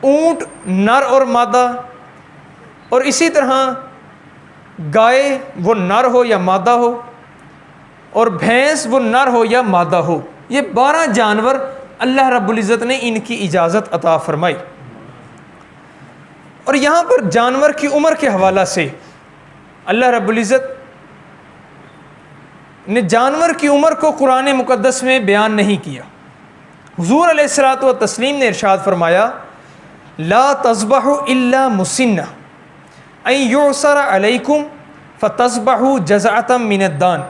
اونٹ نر اور مادہ، اور اسی طرح گائے وہ نر ہو یا مادہ ہو، اور بھینس وہ نر ہو یا مادہ ہو، یہ 12 جانور اللہ رب العزت نے ان کی اجازت عطا فرمائی۔ اور یہاں پر جانور کی عمر کے حوالہ سے اللہ رب العزت نے جانور کی عمر کو قرآن مقدس میں بیان نہیں کیا۔ حضور علیہ الصلوۃ والتسلیم نے ارشاد فرمایا لا تذبحوا الا مسنہ ان یعصر علیکم فتذبحوا جزعۃ من الدان۔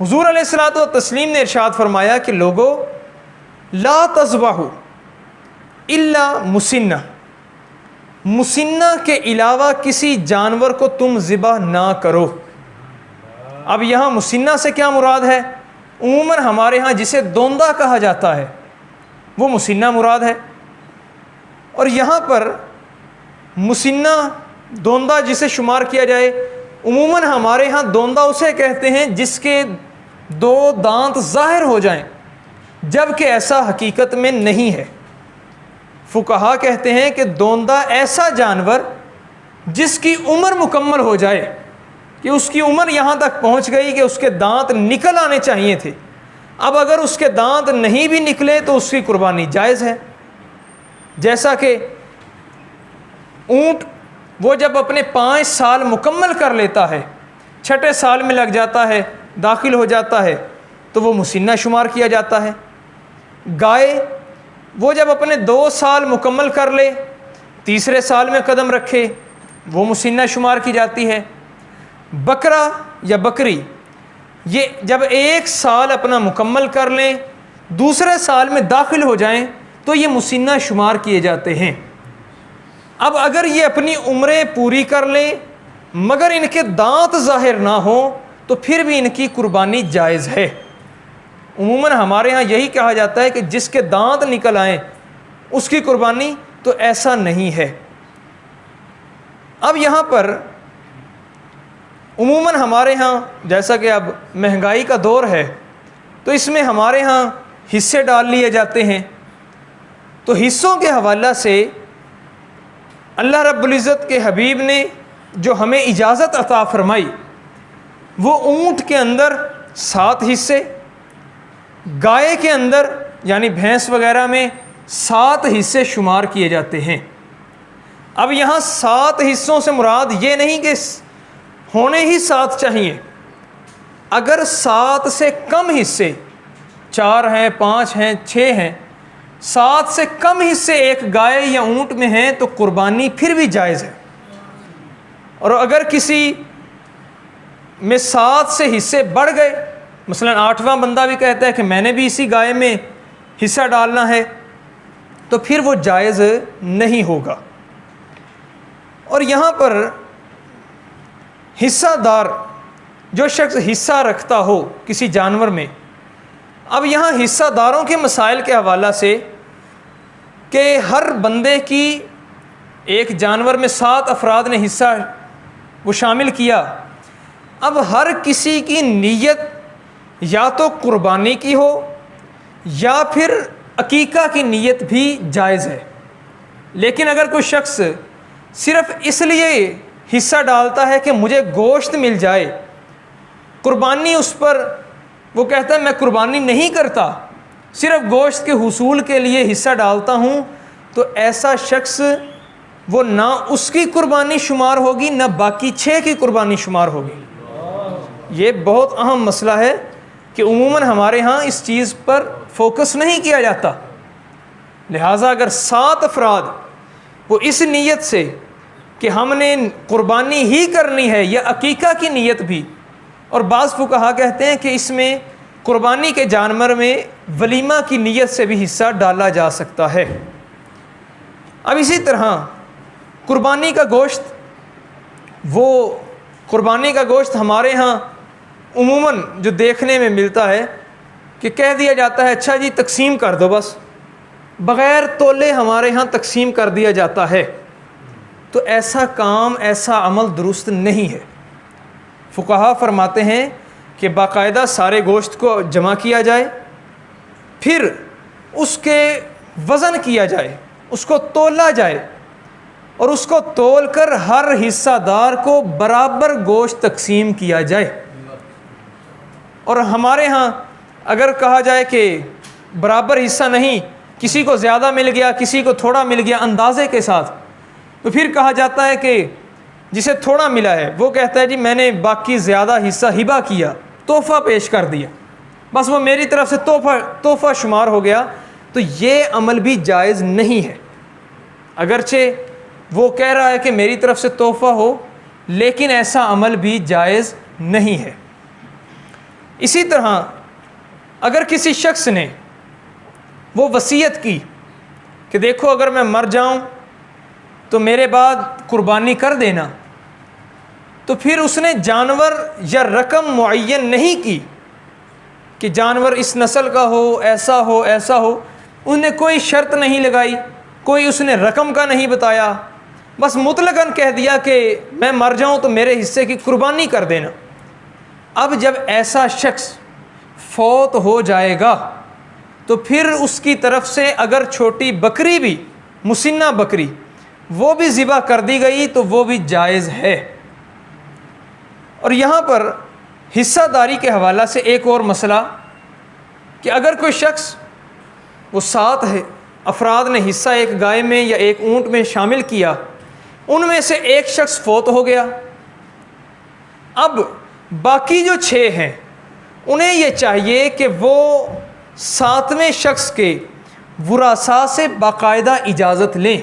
حضور علیہ الصلوۃ والتسلیم نے ارشاد فرمایا کہ لوگو لا تذبحوا الا مسنہ، مسنہ کے علاوہ کسی جانور کو تم ذبح نہ کرو۔ اب یہاں مسنہ سے کیا مراد ہے؟ عموماً ہمارے ہاں جسے دوندہ کہا جاتا ہے وہ مسنہ مراد ہے، اور یہاں پر مسنہ دوندہ جسے شمار کیا جائے، عموماً ہمارے ہاں دوندہ اسے کہتے ہیں جس کے 2 دانت ظاہر ہو جائیں، جبکہ ایسا حقیقت میں نہیں ہے۔ فقہا کہتے ہیں کہ دوندہ ایسا جانور جس کی عمر مکمل ہو جائے، کہ اس کی عمر یہاں تک پہنچ گئی کہ اس کے دانت نکل آنے چاہیے تھے، اب اگر اس کے دانت نہیں بھی نکلے تو اس کی قربانی جائز ہے۔ جیسا کہ اونٹ وہ جب اپنے 5 سال مکمل کر لیتا ہے، 6 سال میں لگ جاتا ہے، داخل ہو جاتا ہے، تو وہ مسنہ شمار کیا جاتا ہے۔ گائے وہ جب اپنے 2 سال مکمل کر لے، 3 سال میں قدم رکھے، وہ مسنہ شمار کی جاتی ہے۔ بکرا یا بکری یہ جب 1 سال اپنا مکمل کر لیں، 2 سال میں داخل ہو جائیں تو یہ مسنہ شمار کیے جاتے ہیں۔ اب اگر یہ اپنی عمریں پوری کر لیں مگر ان کے دانت ظاہر نہ ہوں تو پھر بھی ان کی قربانی جائز ہے، عموماً ہمارے ہاں یہی کہا جاتا ہے کہ جس کے دانت نکل آئیں اس کی قربانی، تو ایسا نہیں ہے۔ اب یہاں پر عموماً ہمارے ہاں جیسا کہ اب مہنگائی کا دور ہے تو اس میں ہمارے ہاں حصے ڈال لیے جاتے ہیں، تو حصوں کے حوالہ سے اللہ رب العزت کے حبیب نے جو ہمیں اجازت عطا فرمائی وہ اونٹ کے اندر 7 حصے، گائے کے اندر یعنی بھینس وغیرہ میں 7 حصے شمار کیے جاتے ہیں۔ اب یہاں 7 حصوں سے مراد یہ نہیں کہ ہونے ہی 7 چاہیے، اگر 7 سے کم حصے 4 ہیں 5 ہیں 6 ہیں 7 سے کم حصے ایک گائے یا اونٹ میں ہیں تو قربانی پھر بھی جائز ہے۔ اور اگر کسی میں 7 سے حصے بڑھ گئے، مثلا 8واں بندہ بھی کہتا ہے کہ میں نے بھی اسی گائے میں حصہ ڈالنا ہے، تو پھر وہ جائز نہیں ہوگا۔ اور یہاں پر حصہ دار جو شخص حصہ رکھتا ہو کسی جانور میں، اب یہاں حصہ داروں کے مسائل کے حوالہ سے کہ ہر بندے کی ایک جانور میں 7 افراد نے حصہ وہ شامل کیا، اب ہر کسی کی نیت یا تو قربانی کی ہو یا پھر عقیقہ کی نیت بھی جائز ہے۔ لیکن اگر کوئی شخص صرف اس لیے حصہ ڈالتا ہے کہ مجھے گوشت مل جائے، قربانی اس پر وہ کہتا ہے میں قربانی نہیں کرتا، صرف گوشت کے حصول کے لیے حصہ ڈالتا ہوں، تو ایسا شخص وہ نہ اس کی قربانی شمار ہوگی نہ باقی 6 کی قربانی شمار ہوگی۔ یہ بہت اہم مسئلہ ہے کہ عموماً ہمارے ہاں اس چیز پر فوکس نہیں کیا جاتا۔ لہٰذا اگر 7 افراد وہ اس نیت سے کہ ہم نے قربانی ہی کرنی ہے یا عقیقہ کی نیت بھی، اور بعض فقہا کہتے ہیں کہ اس میں قربانی کے جانور میں ولیمہ کی نیت سے بھی حصہ ڈالا جا سکتا ہے۔ اب اسی طرح قربانی کا گوشت، وہ قربانی کا گوشت ہمارے ہاں عموماً جو دیکھنے میں ملتا ہے کہ کہہ دیا جاتا ہے اچھا جی تقسیم کر دو، بس بغیر تولے ہمارے ہاں تقسیم کر دیا جاتا ہے، تو ایسا کام ایسا عمل درست نہیں ہے۔ فقہا فرماتے ہیں کہ باقاعدہ سارے گوشت کو جمع کیا جائے، پھر اس کے وزن کیا جائے، اس کو تولا جائے، اور اس کو تول کر ہر حصہ دار کو برابر گوشت تقسیم کیا جائے۔ اور ہمارے ہاں اگر کہا جائے کہ برابر حصہ نہیں، کسی کو زیادہ مل گیا کسی کو تھوڑا مل گیا اندازے کے ساتھ، تو پھر کہا جاتا ہے کہ جسے تھوڑا ملا ہے وہ کہتا ہے جی میں نے باقی زیادہ حصہ ہبہ کیا، تحفہ پیش کر دیا، بس وہ میری طرف سے تحفہ شمار ہو گیا، تو یہ عمل بھی جائز نہیں ہے۔ اگرچہ وہ کہہ رہا ہے کہ میری طرف سے تحفہ ہو، لیکن ایسا عمل بھی جائز نہیں ہے۔ اسی طرح اگر کسی شخص نے وہ وصیت کی کہ دیکھو اگر میں مر جاؤں تو میرے بعد قربانی کر دینا، تو پھر اس نے جانور یا رقم معین نہیں کی کہ جانور اس نسل کا ہو ایسا ہو ایسا ہو، اس نے کوئی شرط نہیں لگائی، کوئی اس نے رقم کا نہیں بتایا، بس مطلقاً کہہ دیا کہ میں مر جاؤں تو میرے حصے کی قربانی کر دینا۔ اب جب ایسا شخص فوت ہو جائے گا تو پھر اس کی طرف سے اگر چھوٹی بکری بھی، مسنہ بکری، وہ بھی ذبح کر دی گئی تو وہ بھی جائز ہے۔ اور یہاں پر حصہ داری کے حوالہ سے ایک اور مسئلہ کہ اگر کوئی شخص وہ 7 افراد نے حصہ ایک گائے میں یا ایک اونٹ میں شامل کیا، ان میں سے ایک شخص فوت ہو گیا، اب باقی جو 6 ہیں انہیں یہ چاہیے کہ وہ 7ویں شخص کے ورثاء سے باقاعدہ اجازت لیں۔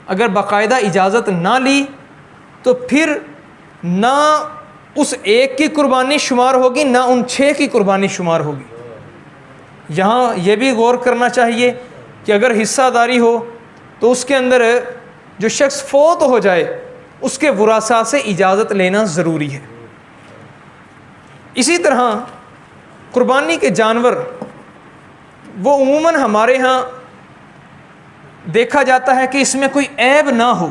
اگر باقاعدہ اجازت نہ لی تو پھر نہ اس ایک کی قربانی شمار ہوگی نہ ان 6 کی قربانی شمار ہوگی۔ یہاں یہ بھی غور کرنا چاہیے کہ اگر حصہ داری ہو تو اس کے اندر جو شخص فوت ہو جائے اس کے ورثاء سے اجازت لینا ضروری ہے۔ اسی طرح قربانی کے جانور وہ عموماً ہمارے ہاں دیکھا جاتا ہے کہ اس میں کوئی عیب نہ ہو.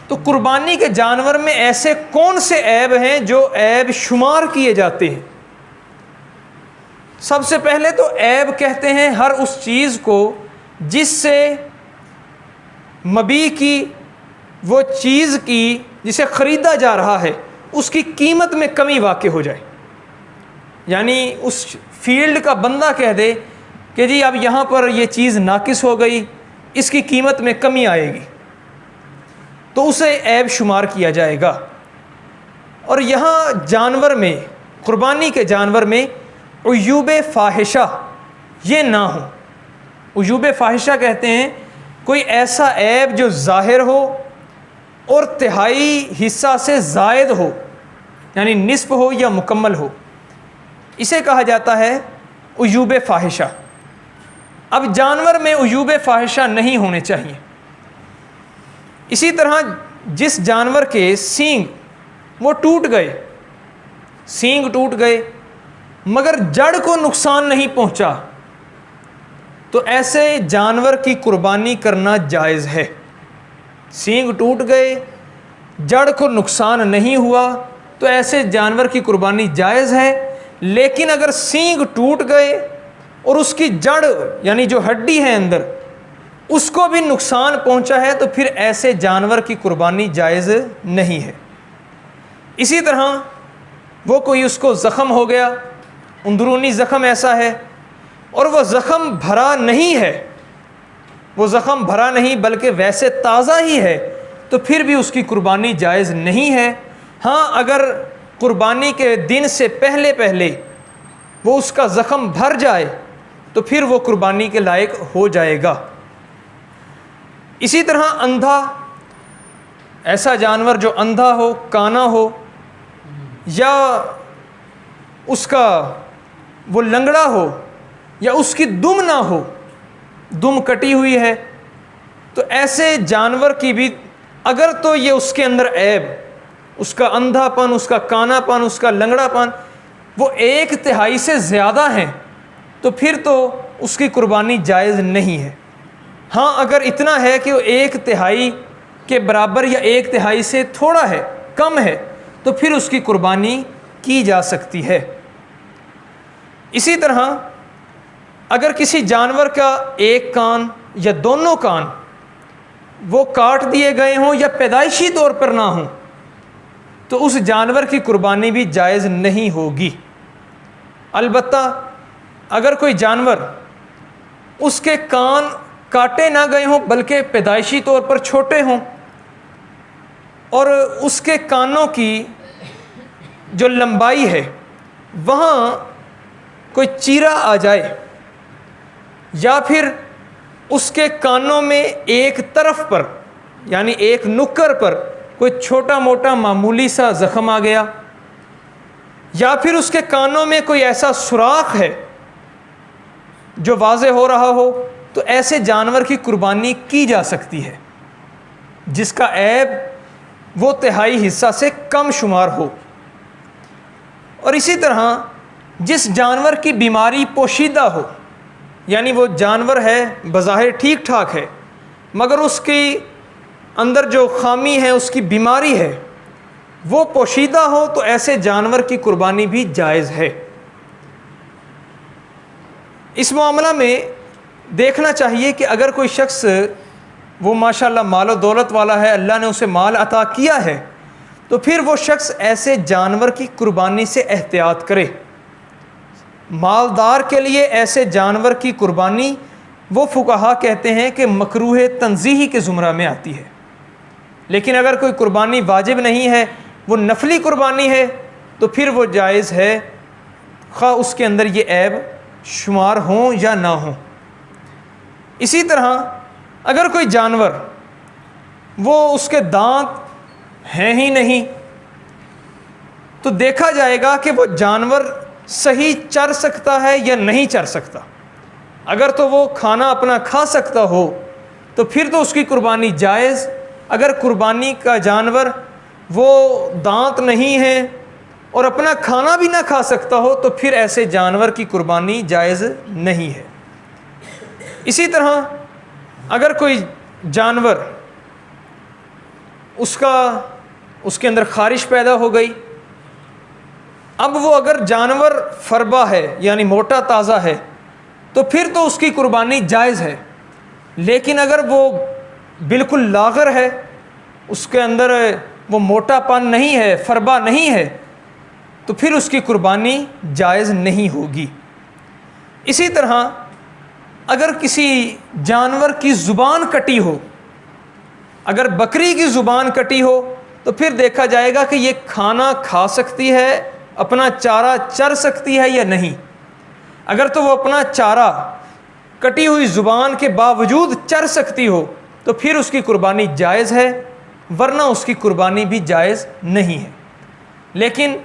تو قربانی کے جانور میں ایسے کون سے عیب ہیں جو عیب شمار کیے جاتے ہیں؟ سب سے پہلے تو عیب کہتے ہیں ہر اس چیز کو جس سے مبیع کی، وہ چیز کی جسے خریدا جا رہا ہے، اس کی قیمت میں کمی واقع ہو جائے. یعنی اس فیلڈ کا بندہ کہہ دے کہ جی اب یہاں پر یہ چیز ناقص ہو گئی، اس کی قیمت میں کمی آئے گی، تو اسے عیب شمار کیا جائے گا. اور یہاں جانور میں، قربانی کے جانور میں عیوب فاحشہ یہ نہ ہو. عیوب فاحشہ کہتے ہیں کوئی ایسا عیب جو ظاہر ہو اور تہائی حصہ سے زائد ہو، یعنی نصف ہو یا مکمل ہو، اسے کہا جاتا ہے عیوب فاحشہ. اب جانور میں عیوب فاحشہ نہیں ہونے چاہیے. اسی طرح جس جانور کے سینگ وہ ٹوٹ گئے، سینگ ٹوٹ گئے مگر جڑ کو نقصان نہیں پہنچا، تو ایسے جانور کی قربانی کرنا جائز ہے. سینگ ٹوٹ گئے، جڑ کو نقصان نہیں ہوا، تو ایسے جانور کی قربانی جائز ہے. لیکن اگر سینگ ٹوٹ گئے اور اس کی جڑ یعنی جو ہڈی ہے اندر اس کو بھی نقصان پہنچا ہے، تو پھر ایسے جانور کی قربانی جائز نہیں ہے. اسی طرح وہ کوئی اس کو زخم ہو گیا، اندرونی زخم ایسا ہے اور وہ زخم بھرا نہیں ہے، وہ زخم بھرا نہیں بلکہ ویسے تازہ ہی ہے، تو پھر بھی اس کی قربانی جائز نہیں ہے. ہاں اگر قربانی کے دن سے پہلے وہ اس کا زخم بھر جائے تو پھر وہ قربانی کے لائق ہو جائے گا. اسی طرح اندھا، ایسا جانور جو اندھا ہو، کانا ہو، یا اس کا وہ لنگڑا ہو، یا اس کی دم نہ ہو، دم کٹی ہوئی ہے، تو ایسے جانور کی بھی اگر تو یہ اس کے اندر عیب، اس کا اندھا پن، اس کا کانا پن، اس کا لنگڑا پن وہ 1/3 سے زیادہ ہیں، تو پھر تو اس کی قربانی جائز نہیں ہے. ہاں اگر اتنا ہے کہ وہ 1/3 کے برابر یا 1/3 سے تھوڑا ہے، کم ہے، تو پھر اس کی قربانی کی جا سکتی ہے. اسی طرح اگر کسی جانور کا ایک کان یا دونوں کان وہ کاٹ دیے گئے ہوں یا پیدائشی طور پر نہ ہوں، تو اس جانور کی قربانی بھی جائز نہیں ہوگی. البتہ اگر کوئی جانور اس کے کان کاٹے نہ گئے ہوں بلکہ پیدائشی طور پر چھوٹے ہوں، اور اس کے کانوں کی جو لمبائی ہے وہاں کوئی چیرا آ جائے، یا پھر اس کے کانوں میں ایک طرف پر یعنی ایک نکر پر کوئی چھوٹا موٹا معمولی سا زخم آ گیا، یا پھر اس کے کانوں میں کوئی ایسا سوراخ ہے جو واضح ہو رہا ہو، تو ایسے جانور کی قربانی کی جا سکتی ہے جس کا عیب وہ 1/3 حصہ سے کم شمار ہو. اور اسی طرح جس جانور کی بیماری پوشیدہ ہو، یعنی وہ جانور ہے بظاہر ٹھیک ٹھاک ہے مگر اس کی اندر جو خامی ہے، اس کی بیماری ہے، وہ پوشیدہ ہو، تو ایسے جانور کی قربانی بھی جائز ہے. اس معاملہ میں دیکھنا چاہیے کہ اگر کوئی شخص وہ ماشاءاللہ مال و دولت والا ہے، اللہ نے اسے مال عطا کیا ہے، تو پھر وہ شخص ایسے جانور کی قربانی سے احتیاط کرے. مالدار کے لیے ایسے جانور کی قربانی وہ فقہا کہتے ہیں کہ مکروہ تنزیہی کے زمرہ میں آتی ہے. لیکن اگر کوئی قربانی واجب نہیں ہے، وہ نفلی قربانی ہے، تو پھر وہ جائز ہے، خواہ اس کے اندر یہ عیب شمار ہوں یا نہ ہوں. اسی طرح اگر کوئی جانور وہ اس کے دانت ہیں ہی نہیں، تو دیکھا جائے گا کہ وہ جانور صحیح چر سکتا ہے یا نہیں چر سکتا. اگر تو وہ کھانا اپنا کھا سکتا ہو تو پھر تو اس کی قربانی جائز. اگر قربانی کا جانور وہ دانت نہیں ہے اور اپنا کھانا بھی نہ کھا سکتا ہو تو پھر ایسے جانور کی قربانی جائز نہیں ہے۔ اسی طرح اگر کوئی جانور اس کے اندر خارش پیدا ہو گئی، اب وہ اگر جانور فربا ہے یعنی موٹا تازہ ہے تو پھر تو اس کی قربانی جائز ہے، لیکن اگر وہ بالکل لاغر ہے، اس کے اندر وہ موٹا پن نہیں ہے، فربا نہیں ہے، تو پھر اس کی قربانی جائز نہیں ہوگی۔ اسی طرح اگر کسی جانور کی زبان کٹی ہو، اگر بکری کی زبان کٹی ہو تو پھر دیکھا جائے گا کہ یہ کھانا کھا سکتی ہے، اپنا چارہ چر سکتی ہے یا نہیں۔ اگر تو وہ اپنا چارہ کٹی ہوئی زبان کے باوجود چر سکتی ہو تو پھر اس کی قربانی جائز ہے، ورنہ اس کی قربانی بھی جائز نہیں ہے۔ لیکن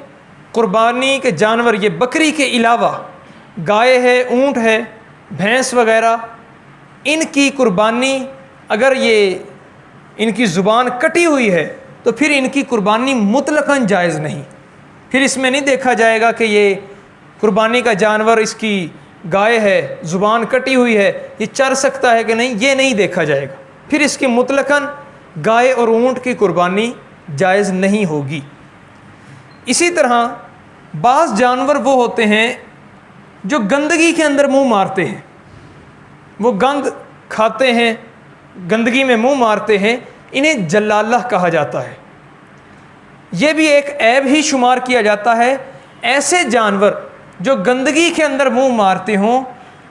قربانی کے جانور یہ بکری کے علاوہ گائے ہے، اونٹ ہے، بھینس وغیرہ، ان کی قربانی اگر یہ ان کی زبان کٹی ہوئی ہے تو پھر ان کی قربانی مطلقاً جائز نہیں۔ پھر اس میں نہیں دیکھا جائے گا کہ یہ قربانی کا جانور، اس کی گائے ہے، زبان کٹی ہوئی ہے، یہ چر سکتا ہے کہ نہیں، یہ نہیں دیکھا جائے گا، پھر اس کی مطلقاً گائے اور اونٹ کی قربانی جائز نہیں ہوگی۔ اسی طرح بعض جانور وہ ہوتے ہیں جو گندگی کے اندر منہ مارتے ہیں، وہ گند کھاتے ہیں، گندگی میں منہ مارتے ہیں، انہیں جلالہ کہا جاتا ہے۔ یہ بھی ایک عیب ہی شمار کیا جاتا ہے۔ ایسے جانور جو گندگی کے اندر منہ مارتے ہوں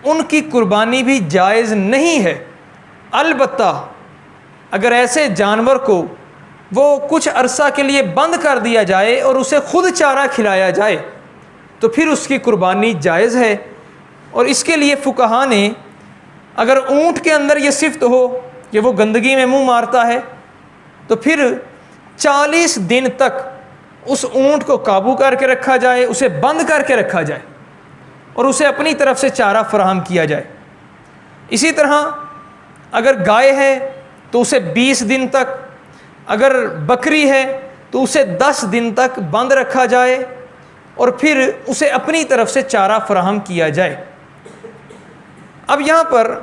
ان کی قربانی بھی جائز نہیں ہے۔ البتہ اگر ایسے جانور کو وہ کچھ عرصہ کے لیے بند کر دیا جائے اور اسے خود چارہ کھلایا جائے تو پھر اس کی قربانی جائز ہے۔ اور اس کے لیے فقہا نے اگر اونٹ کے اندر یہ صفت ہو کہ وہ گندگی میں منہ مارتا ہے تو پھر 40 دن تک اس اونٹ کو قابو کر کے رکھا جائے، اسے بند کر کے رکھا جائے اور اسے اپنی طرف سے چارہ فراہم کیا جائے۔ اسی طرح اگر گائے ہے تو اسے 20 دن تک، اگر بکری ہے تو اسے 10 دن تک بند رکھا جائے اور پھر اسے اپنی طرف سے چارہ فراہم کیا جائے۔ اب یہاں پر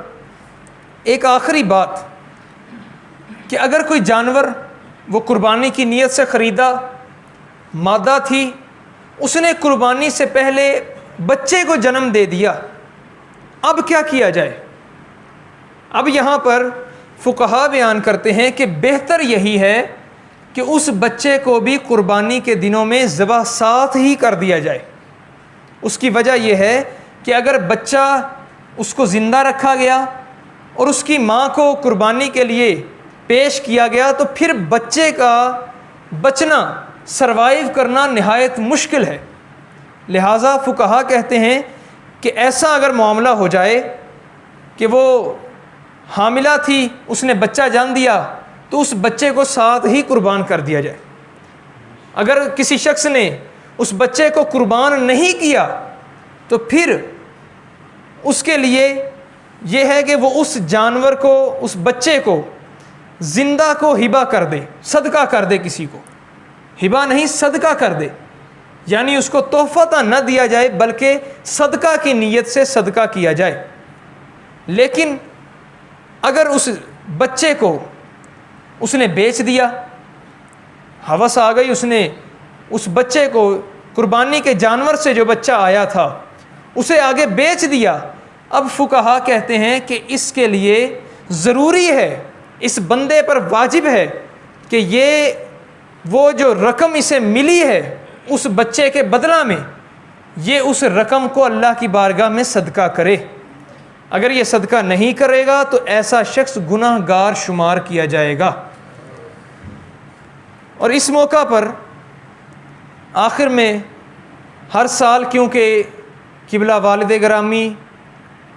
ایک آخری بات کہ اگر کوئی جانور وہ قربانی کی نیت سے خریدا مادہ تھی، اس نے قربانی سے پہلے بچے کو جنم دے دیا، اب کیا کیا جائے؟ اب یہاں پر فقہا بیان کرتے ہیں کہ بہتر یہی ہے کہ اس بچے کو بھی قربانی کے دنوں میں ذبح ساتھ ہی کر دیا جائے۔ اس کی وجہ یہ ہے کہ اگر بچہ اس کو زندہ رکھا گیا اور اس کی ماں کو قربانی کے لیے پیش کیا گیا تو پھر بچے کا بچنا، سروائیو کرنا نہایت مشکل ہے۔ لہٰذا فقہا کہتے ہیں کہ ایسا اگر معاملہ ہو جائے کہ وہ حاملہ تھی، اس نے بچہ جان دیا تو اس بچے کو ساتھ ہی قربان کر دیا جائے۔ اگر کسی شخص نے اس بچے کو قربان نہیں کیا تو پھر اس کے لیے یہ ہے کہ وہ اس جانور کو، اس بچے کو زندہ کو ہبہ کر دے، صدقہ کر دے، کسی کو ہبہ نہیں صدقہ کر دے، یعنی اس کو تحفہ نہ دیا جائے بلکہ صدقہ کی نیت سے صدقہ کیا جائے۔ لیکن اگر اس بچے کو اس نے بیچ دیا، ہوس آ گئی، اس نے اس بچے کو قربانی کے جانور سے جو بچہ آیا تھا اسے آگے بیچ دیا، اب فقہا کہتے ہیں کہ اس کے لیے ضروری ہے، اس بندے پر واجب ہے کہ یہ وہ جو رقم اسے ملی ہے اس بچے کے بدلہ میں، یہ اس رقم کو اللہ کی بارگاہ میں صدقہ کرے۔ اگر یہ صدقہ نہیں کرے گا تو ایسا شخص گناہ گار شمار کیا جائے گا۔ اور اس موقع پر آخر میں ہر سال کیونکہ قبلہ والد گرامی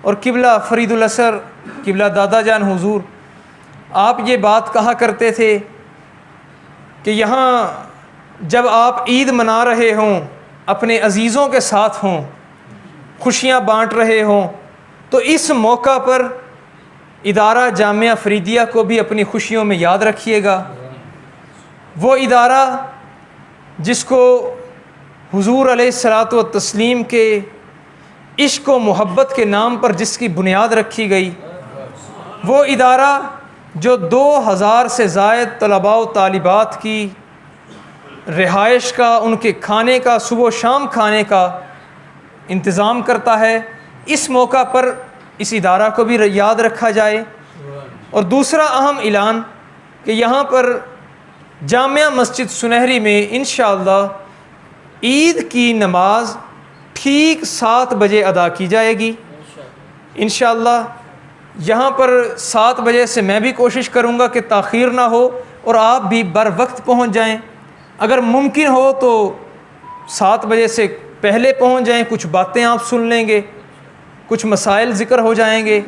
اور قبلہ فرید الاثر قبلہ دادا جان حضور آپ یہ بات کہا کرتے تھے کہ یہاں جب آپ عید منا رہے ہوں، اپنے عزیزوں کے ساتھ ہوں، خوشیاں بانٹ رہے ہوں، تو اس موقع پر ادارہ جامعہ فریدیہ کو بھی اپنی خوشیوں میں یاد رکھیے گا۔ وہ ادارہ جس کو حضور علیہ الصلاۃ والتسلیم کے عشق و محبت کے نام پر جس کی بنیاد رکھی گئی، وہ ادارہ جو 2000 سے زائد طلباء و طالبات کی رہائش کا، ان کے کھانے کا، صبح و شام کھانے کا انتظام کرتا ہے، اس موقع پر اس ادارہ کو بھی یاد رکھا جائے۔ اور دوسرا اہم اعلان کہ یہاں پر جامعہ مسجد سنہری میں انشاءاللہ عید کی نماز ٹھیک 7 بجے ادا کی جائے گی انشاءاللہ۔ یہاں پر 7 بجے سے میں بھی کوشش کروں گا کہ تاخیر نہ ہو اور آپ بھی بر وقت پہنچ جائیں، اگر ممکن ہو تو 7 بجے سے پہلے پہنچ جائیں، کچھ باتیں آپ سن لیں گے، کچھ مسائل ذکر ہو جائیں گے۔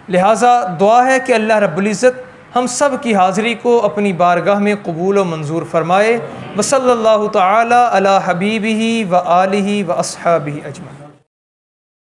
لہٰذا دعا ہے کہ اللہ رب العزت ہم سب کی حاضری کو اپنی بارگاہ میں قبول و منظور فرمائے۔ وصلی اللہ تعالی علی حبیبہ و آلہ و اصحابہ اجمعین۔